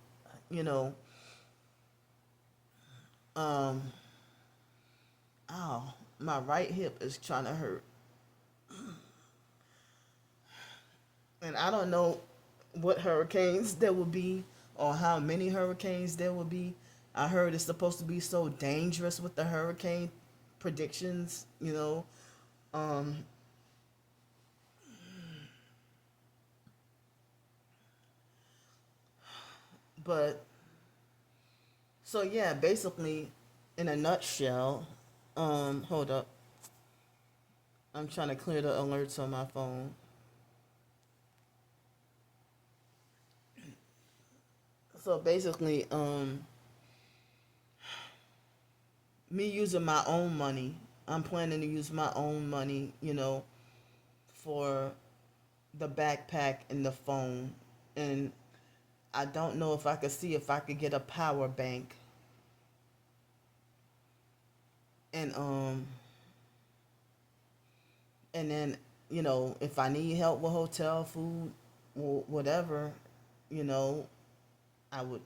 you know, um, ow, my right hip is trying to hurt, and I don't know what hurricanes there will be or how many hurricanes there will be. I heard it's supposed to be so dangerous with the hurricane predictions, Um, but so yeah, basically, in a nutshell, hold up, I'm trying to clear the alerts on my phone. So basically, me using my own money, I'm planning to use my own money, for the backpack and the phone. And I don't know if I could see if I could get a power bank. And and then, if I need help with hotel, food, whatever, you know, I would,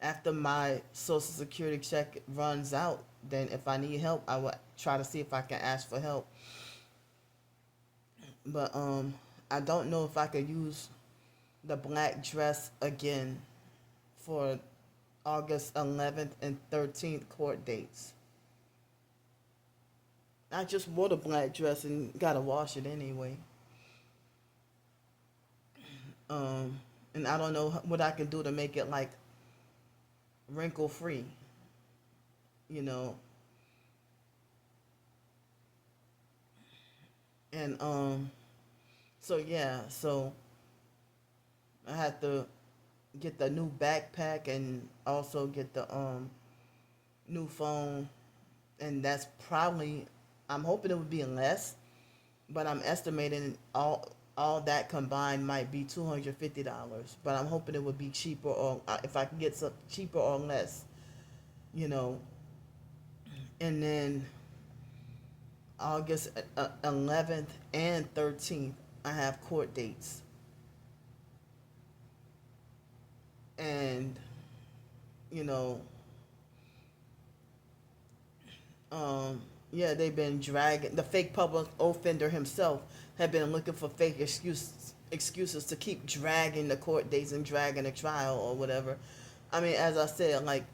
after my social security check runs out, then if I need help, I would try to see if I can ask for help. But I don't know if I could use the black dress again for August 11th and 13th court dates. I just wore the black dress and gotta wash it anyway. And I don't know what I can do to make it like wrinkle free, you know. And so yeah, so I had to get the new backpack and also get the new phone, and that's probably, I'm hoping it would be less, but I'm estimating all that combined might be $250. But I'm hoping it would be cheaper, or if I can get some cheaper or less, you know. And then August 11th and 13th, I have court dates, and you know, yeah, they've been dragging the fake public offender himself have been looking for fake excuses to keep dragging the court dates and dragging the trial or whatever. I mean, as I said, like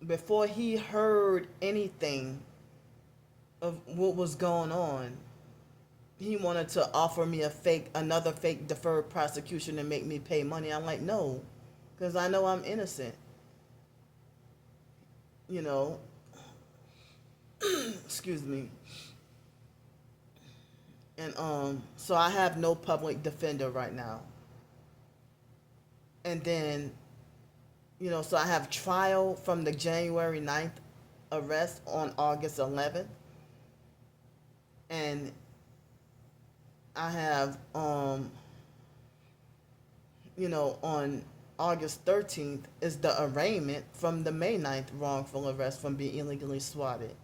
before he heard anything of what was going on, he wanted to offer me another fake deferred prosecution and make me pay money. I'm like, no, because I know I'm innocent. You know, excuse me. And so I have no public defender right now. And then, so I have trial from the January 9th arrest on August 11th. And I have, on August 13th is the arraignment from the May 9th wrongful arrest from being illegally swatted.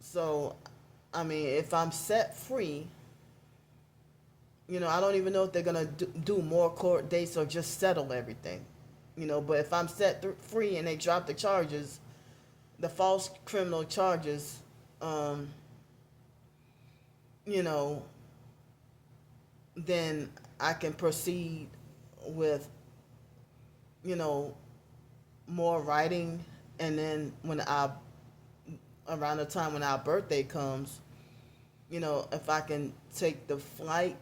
So, I mean, if I'm set free, I don't even know if they're going to do more court dates or just settle everything. But if I'm set free and they drop the charges, the false criminal charges, you know, then I can proceed with, you know, more writing. And then around the time when our birthday comes, if I can take the flight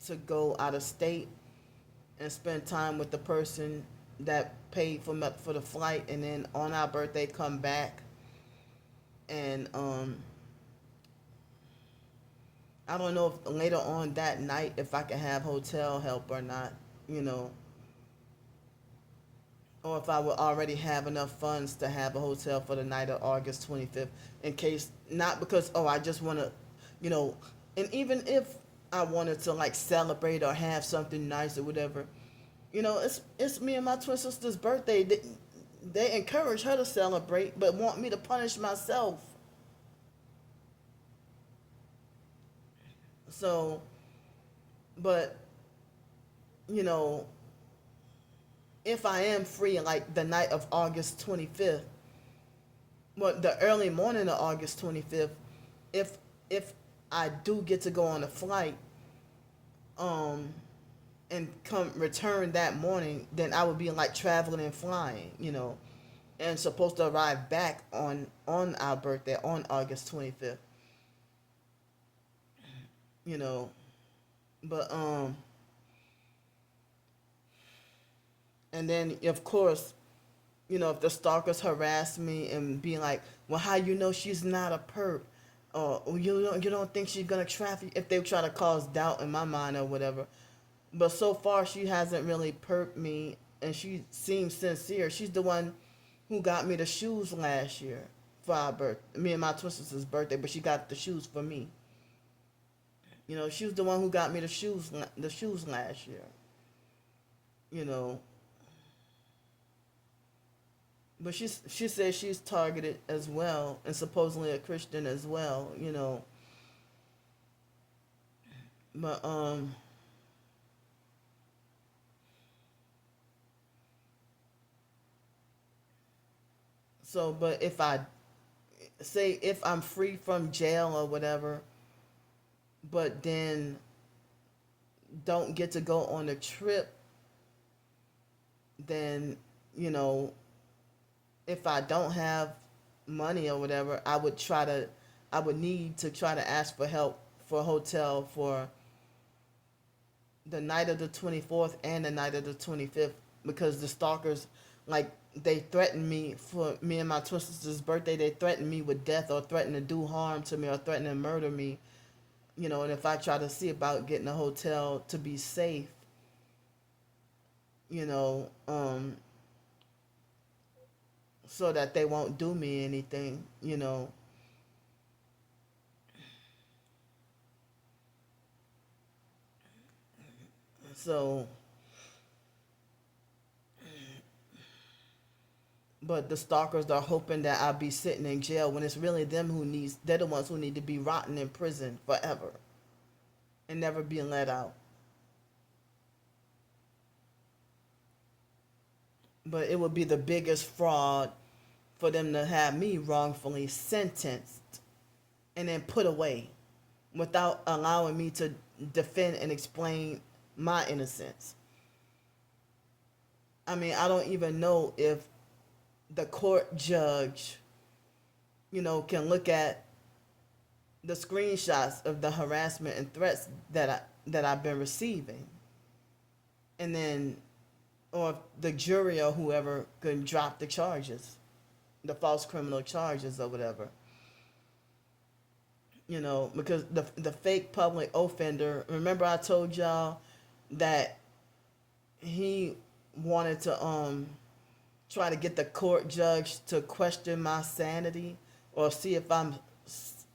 to go out of state and spend time with the person that paid for the flight, and then on our birthday come back, And I don't know if later on that night if I can have hotel help or not, you know, or if I would already have enough funds to have a hotel for the night of August 25th, in case, not because, oh, I just want to, you know, and even if I wanted to like celebrate or have something nice or whatever, you know, it's me and my twin sister's birthday. They encourage her to celebrate, but want me to punish myself. So, but, you know, if I am free like the night of August 25th, well, the early morning of August 25th, if if I do get to go on a flight, um, and come return that morning, then I would be like traveling and flying, you know, and supposed to arrive back on our birthday on August 25th, you know, but and then of course, you know, if the stalkers harass me and be like, well, how you know she's not a perp, or you don't think she's gonna traffic, if they try to cause doubt in my mind or whatever. But so far, she hasn't really perked me, and she seems sincere. She's the one who got me the shoes last year for our birthday, me and my twin sister's birthday. But she got the shoes for me. You know, she was the one who got me the shoes last year. You know, but she says she's targeted as well, and supposedly a Christian as well. You know, but so but if I say if I'm free from jail or whatever, but then don't get to go on a trip, then, you know, if I don't have money or whatever, I would need to try to ask for help for a hotel for the night of the 24th and the night of the 25th, because the stalkers, like, they threatened me for me and my twin sister's birthday. They threatened me with death, or threatened to do harm to me, or threatened to murder me, you know. And if I try to see about getting a hotel to be safe, you know, so that they won't do me anything, you know. So, but the stalkers are hoping that I'll be sitting in jail when it's really them they're the ones who need to be rotting in prison forever and never being let out. But it would be the biggest fraud for them to have me wrongfully sentenced and then put away without allowing me to defend and explain my innocence. I mean, I don't even know if the court judge, you know, can look at the screenshots of the harassment and threats that I've been receiving, and then, or if the jury or whoever can drop the charges, the false criminal charges or whatever. You know, because the fake public offender. Remember, I told y'all that he wanted to try to get the court judge to question my sanity, or see if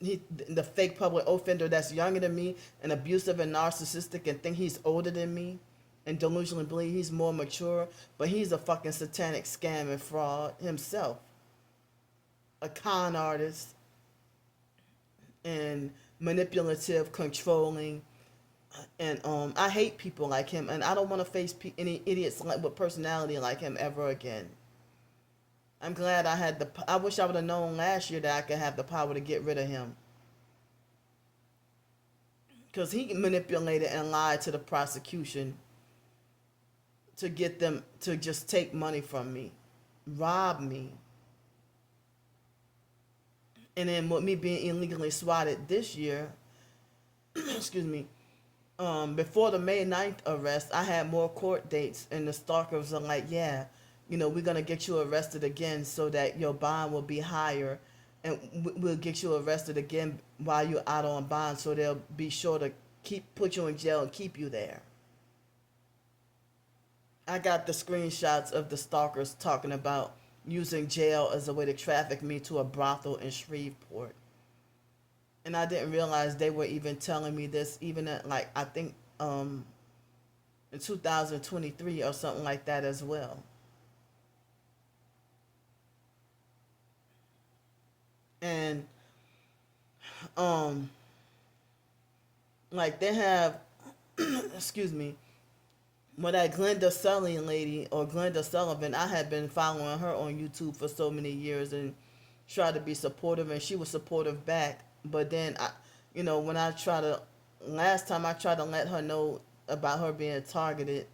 the fake public offender that's younger than me and abusive and narcissistic and think he's older than me and delusionally believe he's more mature, but he's a fucking satanic scam and fraud himself, a con artist, and manipulative, controlling, and I hate people like him, and I don't want to face any idiots with personality like him ever again. I'm glad I wish I would have known last year that I could have the power to get rid of him, because he manipulated and lied to the prosecution to get them to just take money from me, rob me. And then with me being illegally swatted this year, excuse me, before the May 9th arrest, I had more court dates, and the stalkers are like, yeah, you know, we're going to get you arrested again so that your bond will be higher, and we'll get you arrested again while you're out on bond, so they'll be sure to put you in jail and keep you there. I got the screenshots of the stalkers talking about using jail as a way to traffic me to a brothel in Shreveport. And I didn't realize they were even telling me this even at, like, I think in 2023 or something like that as well. And um like they have excuse me, well, that Glenda Sullivan lady, or Glenda Sullivan, I had been following her on YouTube for so many years and tried to be supportive, and she was supportive back. But then when I try to, last time I tried to let her know about her being targeted,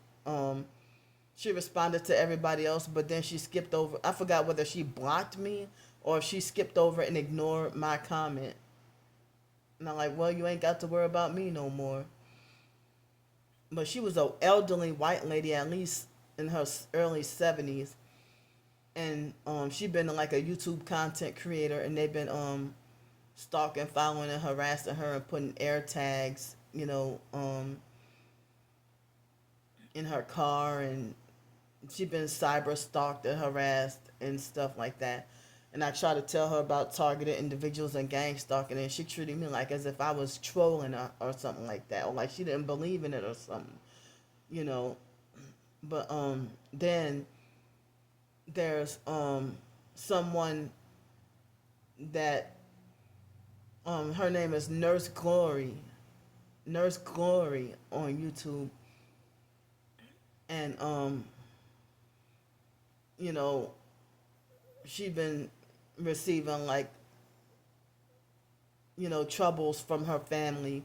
she responded to everybody else, but then she skipped over. I forgot whether she blocked me or if she skipped over and ignored my comment. And I'm like, well, you ain't got to worry about me no more. But she was an elderly white lady, at least in her early 70s, and she been like a YouTube content creator, and they've been stalking, following, and harassing her and putting air tags, in her car, and she been cyber stalked and harassed and stuff like that. And I tried to tell her about targeted individuals and gang stalking, and she treated me like as if I was trolling her or something like that, or like she didn't believe in it or something, you know. But then there's someone that her name is Nurse Glory on YouTube, and you know, she been receiving like, troubles from her family,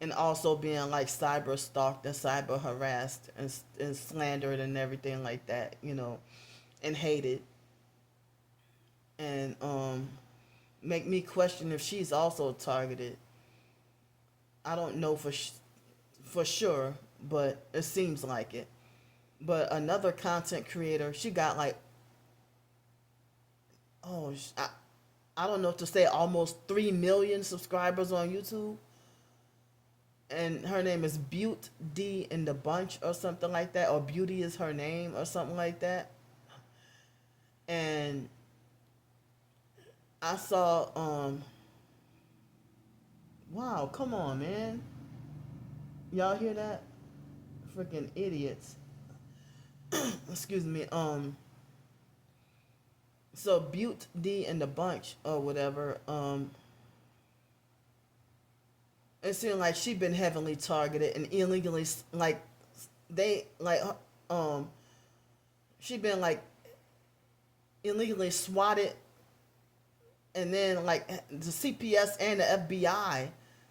and also being like cyber stalked and cyber harassed and slandered and everything like that, and hated, and make me question if she's also targeted. I don't know for sure, but it seems like it. But another content creator, she got like, oh, I don't know if to say, almost 3 million subscribers on YouTube. And her name is Butte D in the Bunch or something like that, or Beauty is her name or something like that. And I saw, wow, come on, man. Y'all hear that? Freaking idiots. Excuse me. So Butte D and the Bunch or whatever, it seemed like she been heavily targeted and illegally, like, they, like, she been like illegally swatted, and then like the CPS and the FBI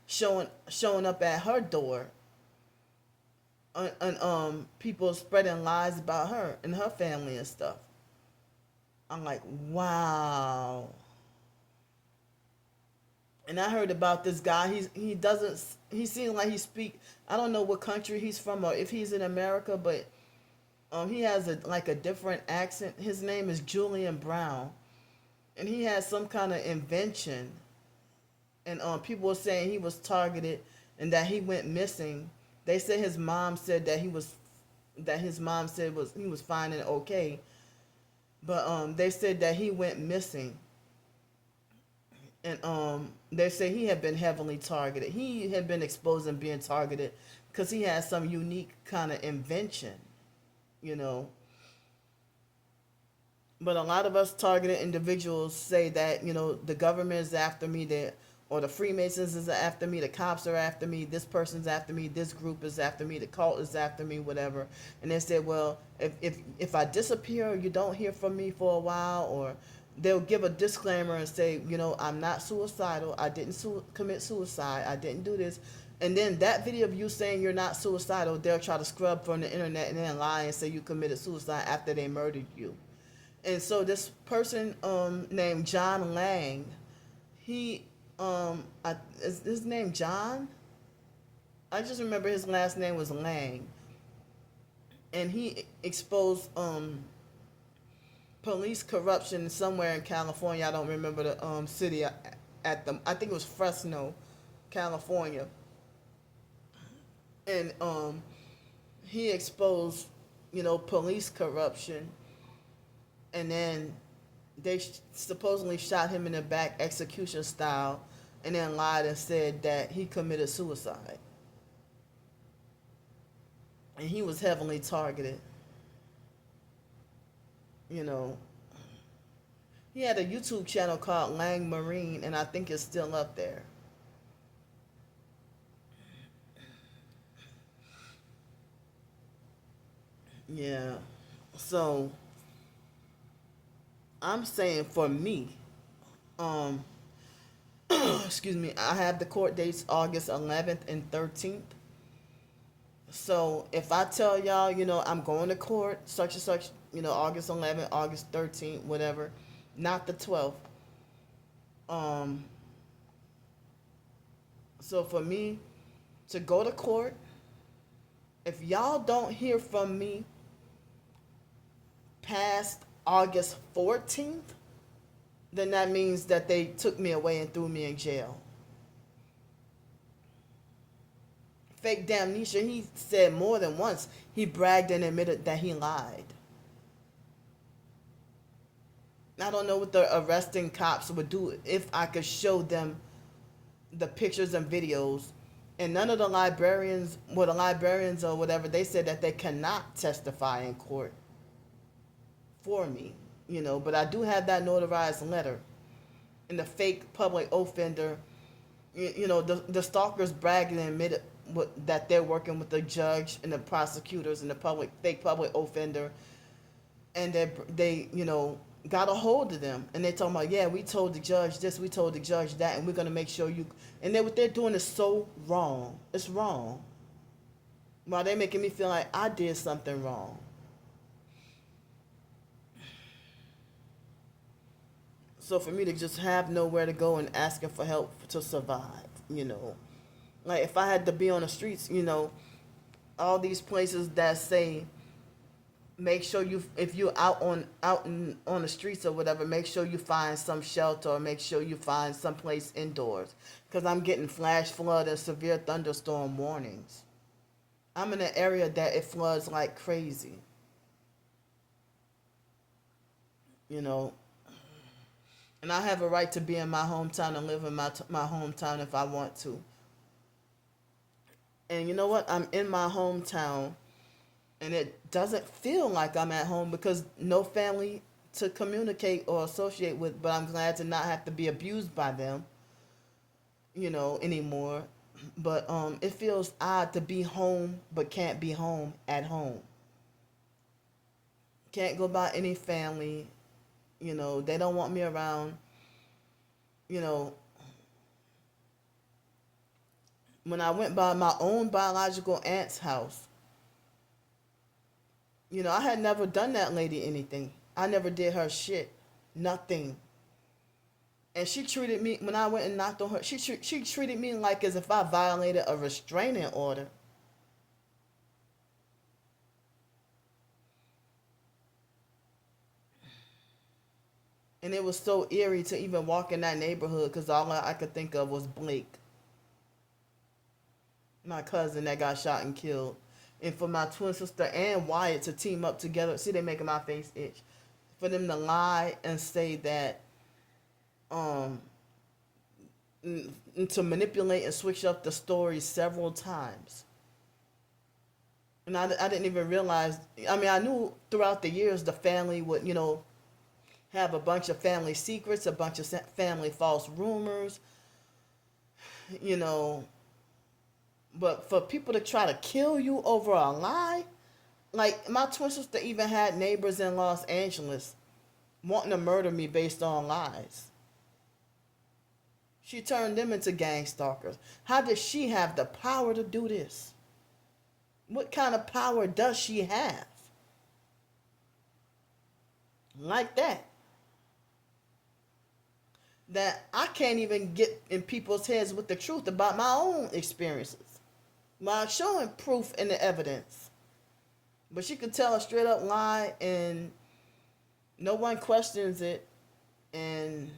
showing up at her door, and people spreading lies about her and her family and stuff. I'm like, wow. And I heard about this guy. He seems like he speak. I don't know what country he's from or if he's in America, but he has a different accent. His name is Julian Brown, and he has some kind of invention. And people were saying he was targeted and that he went missing. They said his mom said that he was fine and okay, but they said that he went missing. And they say he had been heavily targeted. He had been exposed and being targeted because he had some unique kind of invention, you know. But a lot of us targeted individuals say that, the government is after me, or the Freemasons is after me, the cops are after me, this person's after me, this group is after me, the cult is after me, whatever. And they said, well, if I disappear or you don't hear from me for a while, or they'll give a disclaimer and say, I'm not suicidal, I didn't commit suicide, I didn't do this. And then that video of you saying you're not suicidal, they'll try to scrub from the internet and then lie and say you committed suicide after they murdered you. And so this person named John Lang, he, is his name John? I just remember his last name was Lang. And he exposed police corruption somewhere in California. I don't remember the city at the. I think it was Fresno, California, and he exposed, police corruption, and then they supposedly shot him in the back execution style, and then lied and said that he committed suicide, and he was heavily targeted. You know, he had a YouTube channel called Lang Marine, and I think it's still up there. Yeah. So I'm saying for me, um, excuse me, I have the court dates August 11th and 13th. So if I tell y'all, I'm going to court, such and such, August 11th, August 13th, whatever, not the 12th. Um, so for me to go to court, if y'all don't hear from me past August 14th, then that means that they took me away and threw me in jail. Fake Damnesia, he said more than once he bragged and admitted that he lied. I don't know what the arresting cops would do if I could show them the pictures and videos. And none of the librarians, the librarians or whatever, they said that they cannot testify in court for me, but I do have that notarized letter. And the fake public offender, the stalkers bragged and admitted that they're working with the judge and the prosecutors and the fake public offender, and they got a hold of them, and they talking about, yeah, we told the judge this, we told the judge that, and we're gonna make sure you. And what they're doing is so wrong. It's wrong. While they're making me feel like I did something wrong. So for me to just have nowhere to go and asking for help to survive, like if I had to be on the streets, all these places that say, make sure if you're out on the streets or whatever, make sure you find some shelter or make sure you find some place indoors, because I'm getting flash flood and severe thunderstorm warnings. I'm in an area that it floods like crazy, and I have a right to be in my hometown and live in my hometown if I want to. And you know what? I'm in my hometown, and it doesn't feel like I'm at home because no family to communicate or associate with, but I'm glad to not have to be abused by them, anymore. But it feels odd to be home but can't be home at home. Can't go by any family, they don't want me around, when I went by my own biological aunt's house, I had never done that lady anything. I never did her shit. Nothing. And she treated me, when I went and knocked on her, she treated me like as if I violated a restraining order. And it was so eerie to even walk in that neighborhood because all I could think of was Blake, my cousin that got shot and killed. And for my twin sister and Wyatt to team up together. See, they making my face itch. For them to lie and say that, to manipulate and switch up the story several times. And I didn't even realize, I knew throughout the years the family would, have a bunch of family secrets, a bunch of family false rumors, But for people to try to kill you over a lie, like my twin sister even had neighbors in Los Angeles wanting to murder me based on lies. She turned them into gang stalkers. How does she have the power to do this? What kind of power does she have? Like that. That I can't even get in people's heads with the truth about my own experiences while showing proof and the evidence. But she could tell a straight up lie and No one questions it, and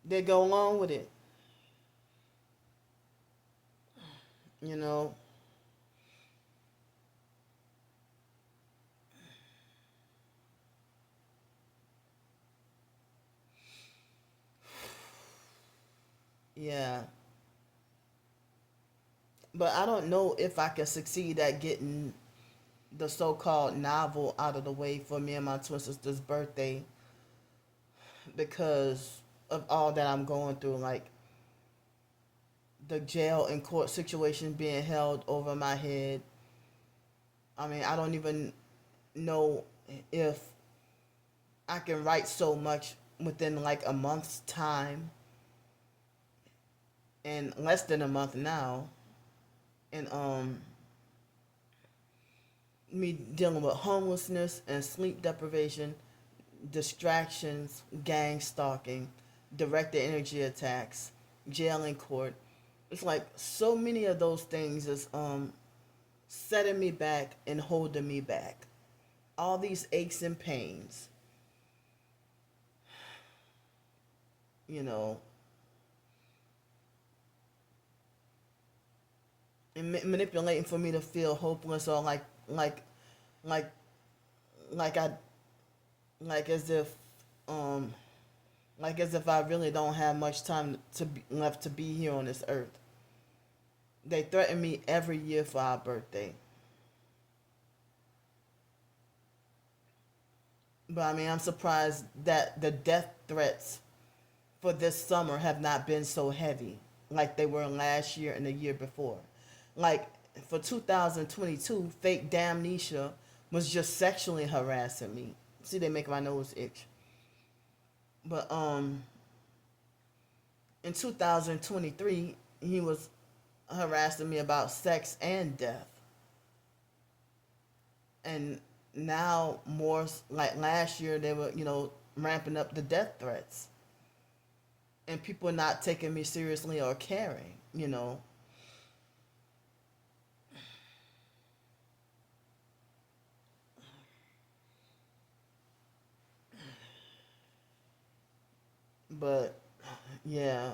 they go along with it. You know, yeah. But I don't know if I can succeed at getting the so-called novel out of the way for me and my twin sister's birthday because of all that I'm going through, like the jail and court situation being held over my head. I mean, I don't even know if I can write so much within like a month's time, and less than a month now. And me dealing with homelessness and sleep deprivation, distractions, gang stalking, directed energy attacks, jail and court. It's like so many of those things is setting me back and holding me back. All these aches and pains, you know, and manipulating for me to feel hopeless or like like I like as if um I really don't have much time left to be here on this earth. They threaten me every year for our birthday. But I mean, I'm surprised that the death threats for this summer have not been so heavy like they were last year and the year before. Like for 2022, fake Damnesia was just sexually harassing me. See, they make my nose itch. But in 2023, he was harassing me about sex and death. And now more like last year they were, ramping up the death threats. And people not taking me seriously or caring. But yeah.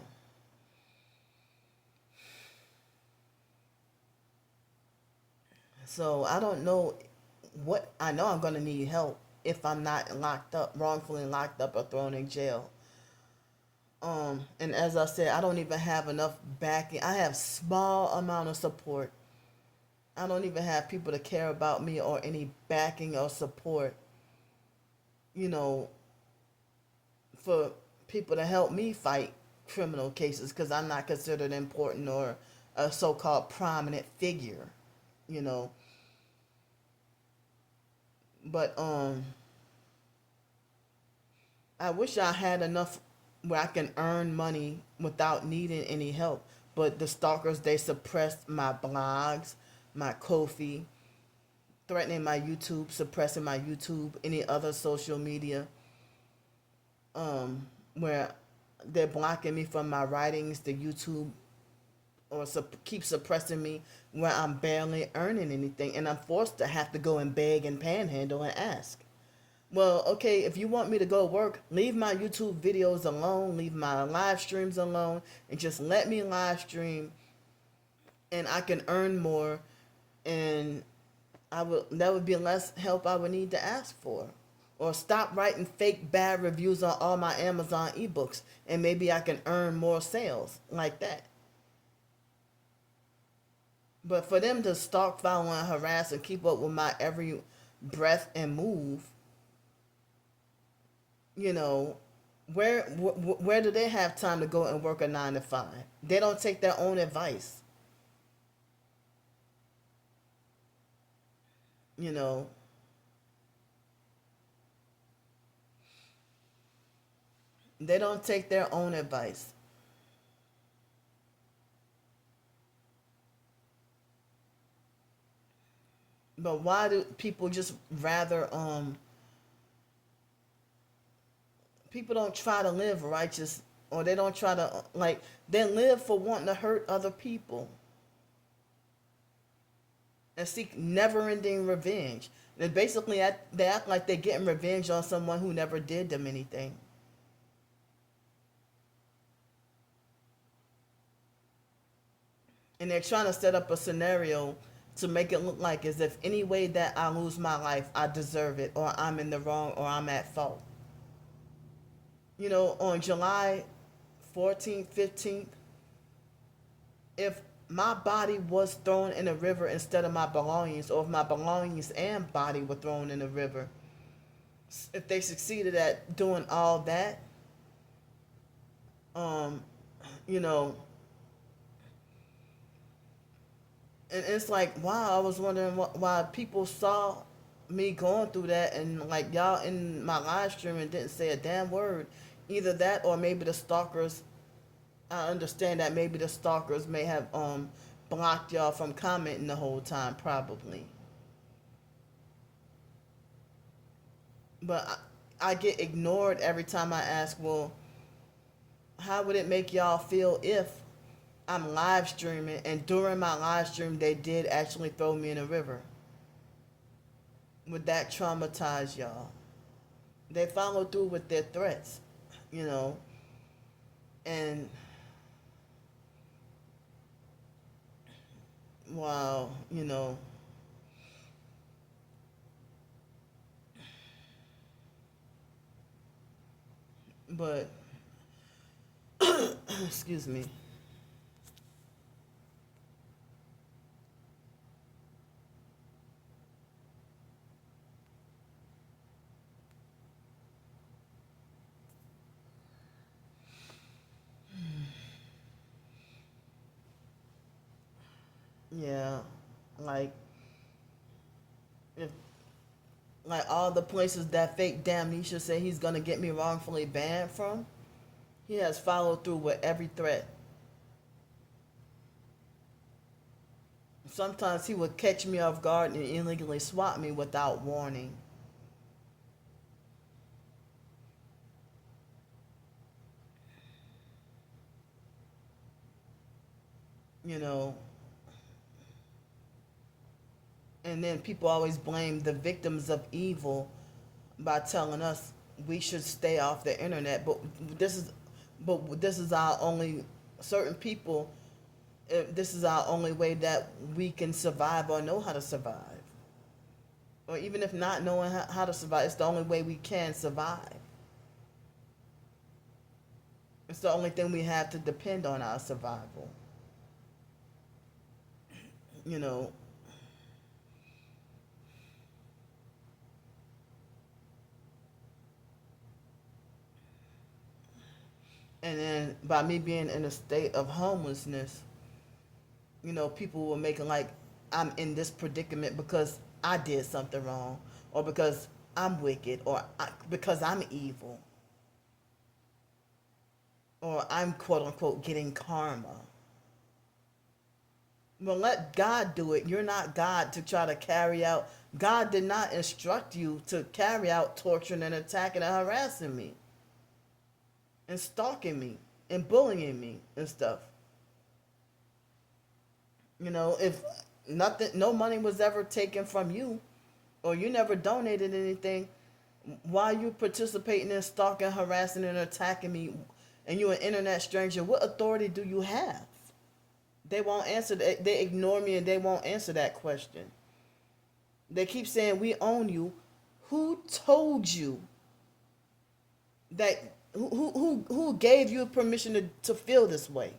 So I don't know what I know I'm gonna need help if I'm not locked up, wrongfully locked up or thrown in jail. And as I said, I don't even have enough backing. I have small amount of support. I don't even have people to care about me or any backing or support, you know, for people to help me fight criminal cases because I'm not considered important or a so-called prominent figure, you know. But I wish I had enough where I can earn money without needing any help. But the stalkers, they suppressed my blogs, my Ko-fi, threatening my YouTube, suppressing my YouTube, any other social media, where they're blocking me from my writings, the YouTube, or keep suppressing me where I'm barely earning anything. And I'm forced to have to go and beg and panhandle and ask. Well, okay, if you want me to go work, leave my YouTube videos alone, leave my live streams alone, and just let me live stream and I can earn more and that would be less help I would need to ask for. Or stop writing fake bad reviews on all my Amazon ebooks and maybe I can earn more sales like that. But for them to stalk, follow, and harass and keep up with my every breath and move, you know, where do they have time to go and work a 9 to 5? They don't take their own advice. You know, they don't take their own advice. But why do people just rather people don't try to live righteous or they don't try to they live for wanting to hurt other people. and seek never-ending revenge. And basically, they act like they're getting revenge on someone who never did them anything. And they're trying to set up a scenario to make it look like as if any way that I lose my life, I deserve it, or I'm in the wrong, or I'm at fault. On July 14th, 15th, if my body was thrown in a river instead of my belongings, or if my belongings and body were thrown in a river, if they succeeded at doing all that, um, you know, and it's like, wow, I was wondering why people saw me going through that, and like y'all in my live stream and didn't say a damn word. Either that, or maybe the stalkers. I understand that maybe the stalkers may have blocked y'all from commenting the whole time, probably. But I get ignored every time I ask, well, how would it make y'all feel if I'm live streaming and during my live stream they did actually throw me in a river? Would that traumatize y'all? They follow through with their threats, you know, and wow, but excuse me. Yeah, like if like all the places that fake Damnesia say he's gonna get me wrongfully banned from, he has followed through with every threat. Sometimes he would catch me off guard and illegally swat me without warning. You know, and then people always blame the victims of evil by telling us we should stay off the internet. This is, but this is our only certain people. This is our only way that we can survive or know how to survive. Or even if not knowing how to survive, it's the only way we can survive. It's the only thing we have to depend on our survival. You know, and then by me being in a state of homelessness, people were making like I'm in this predicament because I did something wrong, or because I'm wicked, or because I'm evil, or I'm quote unquote getting karma. Well, let God do it. You're not God to try to carry out. God did not instruct you to carry out torturing and attacking and harassing me and stalking me and bullying me and stuff. If nothing, no money was ever taken from you, or you never donated anything, why you participating in stalking, harassing, and attacking me, and you're an internet stranger? What authority do you have? They won't answer that. They ignore me and they won't answer that question. They keep saying we own you. Who told you that? Who gave you permission to feel this way?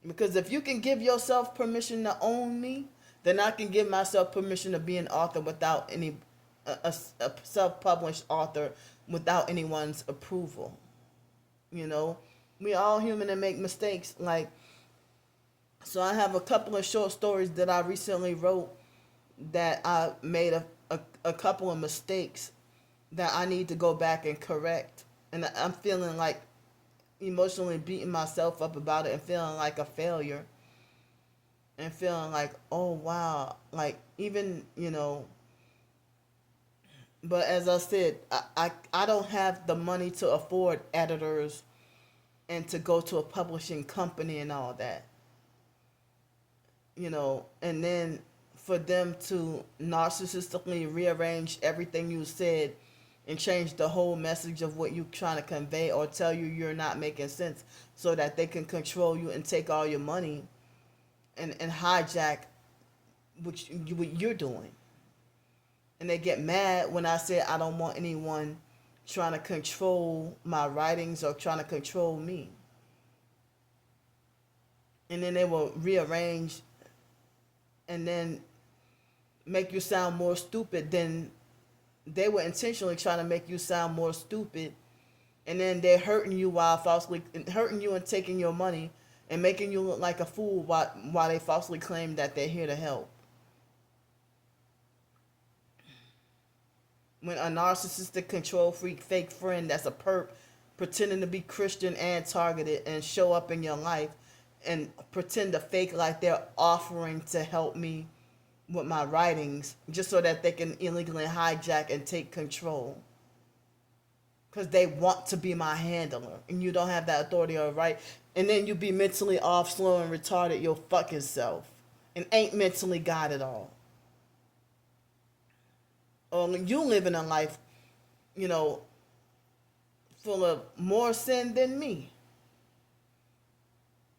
Because if you can give yourself permission to own me, then I can give myself permission to be an author without any a self-published author without anyone's approval. We all human and make mistakes. Like, so I have a couple of short stories that I recently wrote that I made a couple of mistakes that I need to go back and correct. And I'm feeling like emotionally beating myself up about it and feeling like a failure. And feeling like, oh wow, like even, but as I said, I don't have the money to afford editors and to go to a publishing company and all that. and then for them to narcissistically rearrange everything you said and change the whole message of what you're trying to convey or tell you you're not making sense so that they can control you and take all your money and hijack what you're doing. And they get mad when I say I don't want anyone trying to control my writings or trying to control me. And then they will rearrange and then make you sound more stupid than they were intentionally trying to make you sound more stupid. And then they're hurting you while falsely hurting you and taking your money and making you look like a fool while they falsely claim that they're here to help. When a narcissistic control freak fake friend that's a perp pretending to be Christian and targeted and show up in your life and pretend to fake like they're offering to help me with my writings just so that they can illegally hijack and take control because they want to be my handler and you don't have that authority or right, and then you be mentally off, slow, and retarded your fucking self and ain't mentally God at all. Or you living a life, you know, full of more sin than me.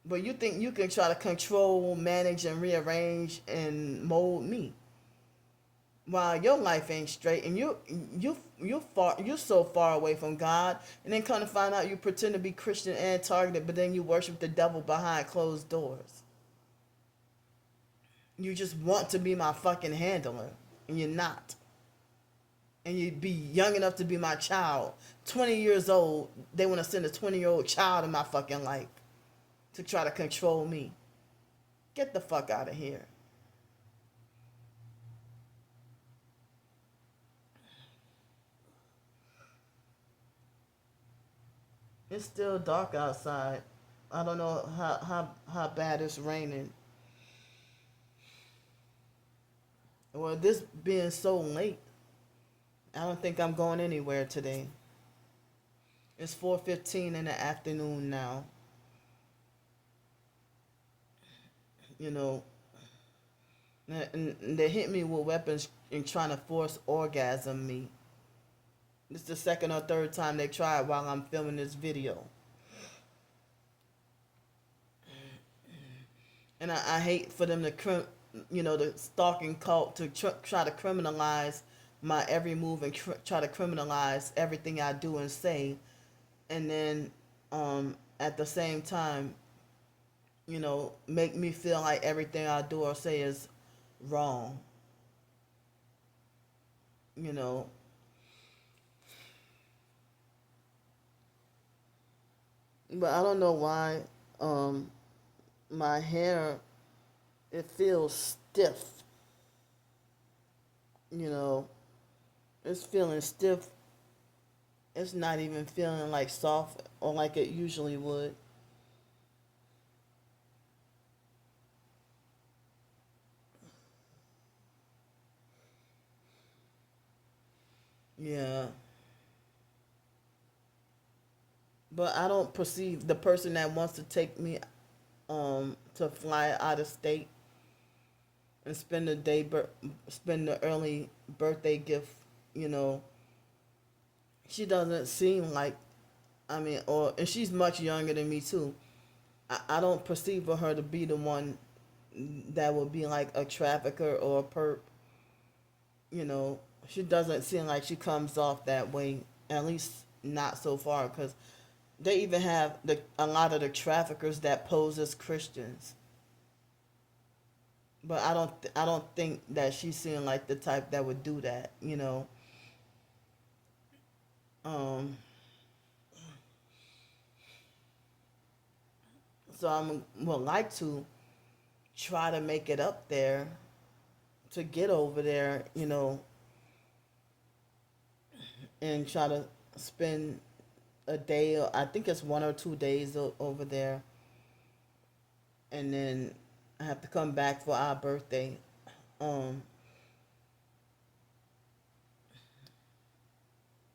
But you think you can try to control, manage, and rearrange and mold me, while your life ain't straight, and you're so far away from God, and then come to find out you pretend to be Christian and targeted, but then you worship the devil behind closed doors. You just want to be my fucking handler, and you're not. And you'd be young enough to be my child. 20 years old, they want to send a 20-year-old child in my fucking life to try to control me. Get the fuck out of here. It's still dark outside. I don't know how bad it's raining. Well, this being so late, I don't think I'm going anywhere today. It's 4:15 in the afternoon now. You know, and they hit me with weapons and trying to force orgasm me. This is the second or third time they tried while I'm filming this video. And I hate for them to, the stalking cult to try to criminalize my every move and try to criminalize everything I do and say. And then at the same time, make me feel like everything I do or say is wrong. But I don't know why my hair, it feels stiff. It's feeling stiff. It's not even feeling like soft or like it usually would. Yeah. But I don't perceive the person that wants to take me to fly out of state and spend the early birthday gift, she doesn't seem like, and she's much younger than me too. I don't perceive for her to be the one that would be like a trafficker or a perp. She doesn't seem like she comes off that way, at least not so far, because they even have a lot of the traffickers that pose as Christians. But I don't think that she's seeing like the type that would do that. Um, so I would like to try to make it up there, to get over there, and try to spend a day. I think it's 1 or 2 days over there, and then I have to come back for our birthday. Um,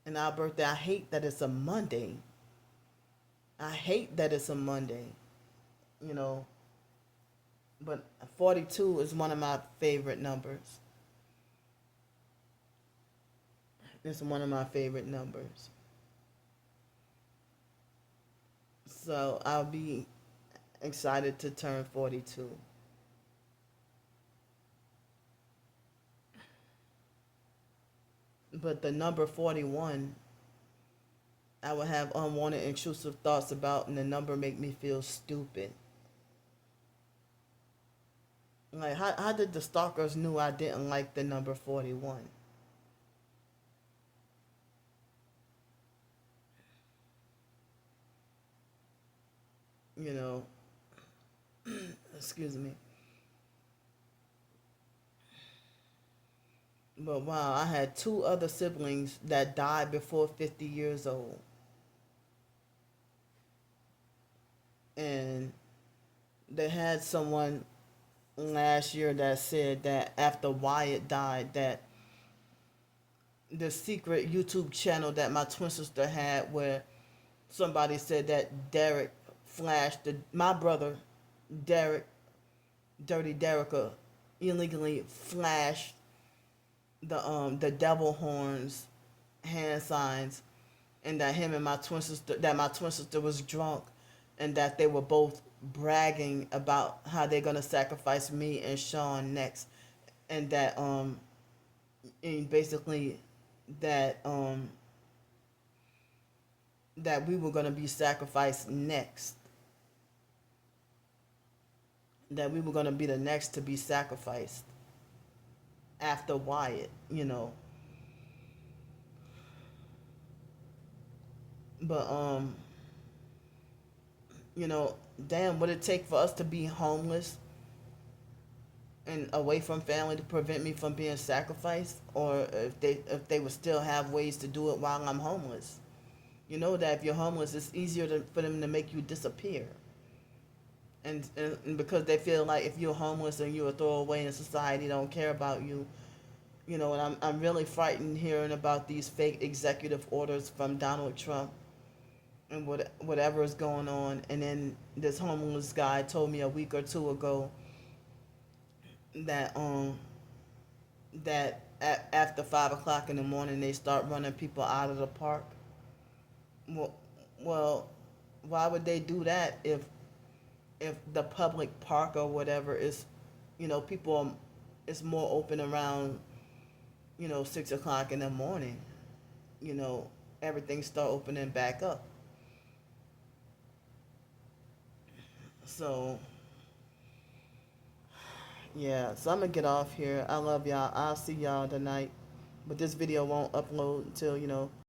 and our birthday, I hate that it's a Monday. I hate that it's a Monday. You know, But 42 is one of my favorite numbers. It's one of my favorite numbers. So I'll be excited to turn 42. But the number 41, I would have unwanted intrusive thoughts about, and the number make me feel stupid. Like, how did the stalkers knew I didn't like the number 41? You know, excuse me. But wow, I had two other siblings that died before 50 years old. And they had someone last year that said that after Wyatt died, that the secret YouTube channel that my twin sister had, where somebody said that Derek flashed my brother, Derek, Dirty Derrica, illegally flashed the devil horns hand signs, and that him and my twin sister was drunk, and that they were both bragging about how they're gonna sacrifice me and Sean next, and that and basically that that we were gonna be sacrificed next, that we were gonna be the next to be sacrificed after Wyatt, you know. But you know, damn, would it take for us to be homeless and away from family to prevent me from being sacrificed, or if they would still have ways to do it while I'm homeless? You know that if you're homeless, it's easier for them to make you disappear. And because they feel like if you're homeless and you're a throwaway and society don't care about you, you know. And I'm really frightened hearing about these fake executive orders from Donald Trump and whatever is going on. And then this homeless guy told me a week or two ago that after 5 o'clock in the morning they start running people out of the park. Well, well, why would they do that if the public park or whatever is, you know, people is more open around, you know, 6 o'clock in the morning, you know, everything start opening back up. So yeah, so I'm gonna get off here. I love y'all. I'll see y'all tonight, but this video won't upload until, you know,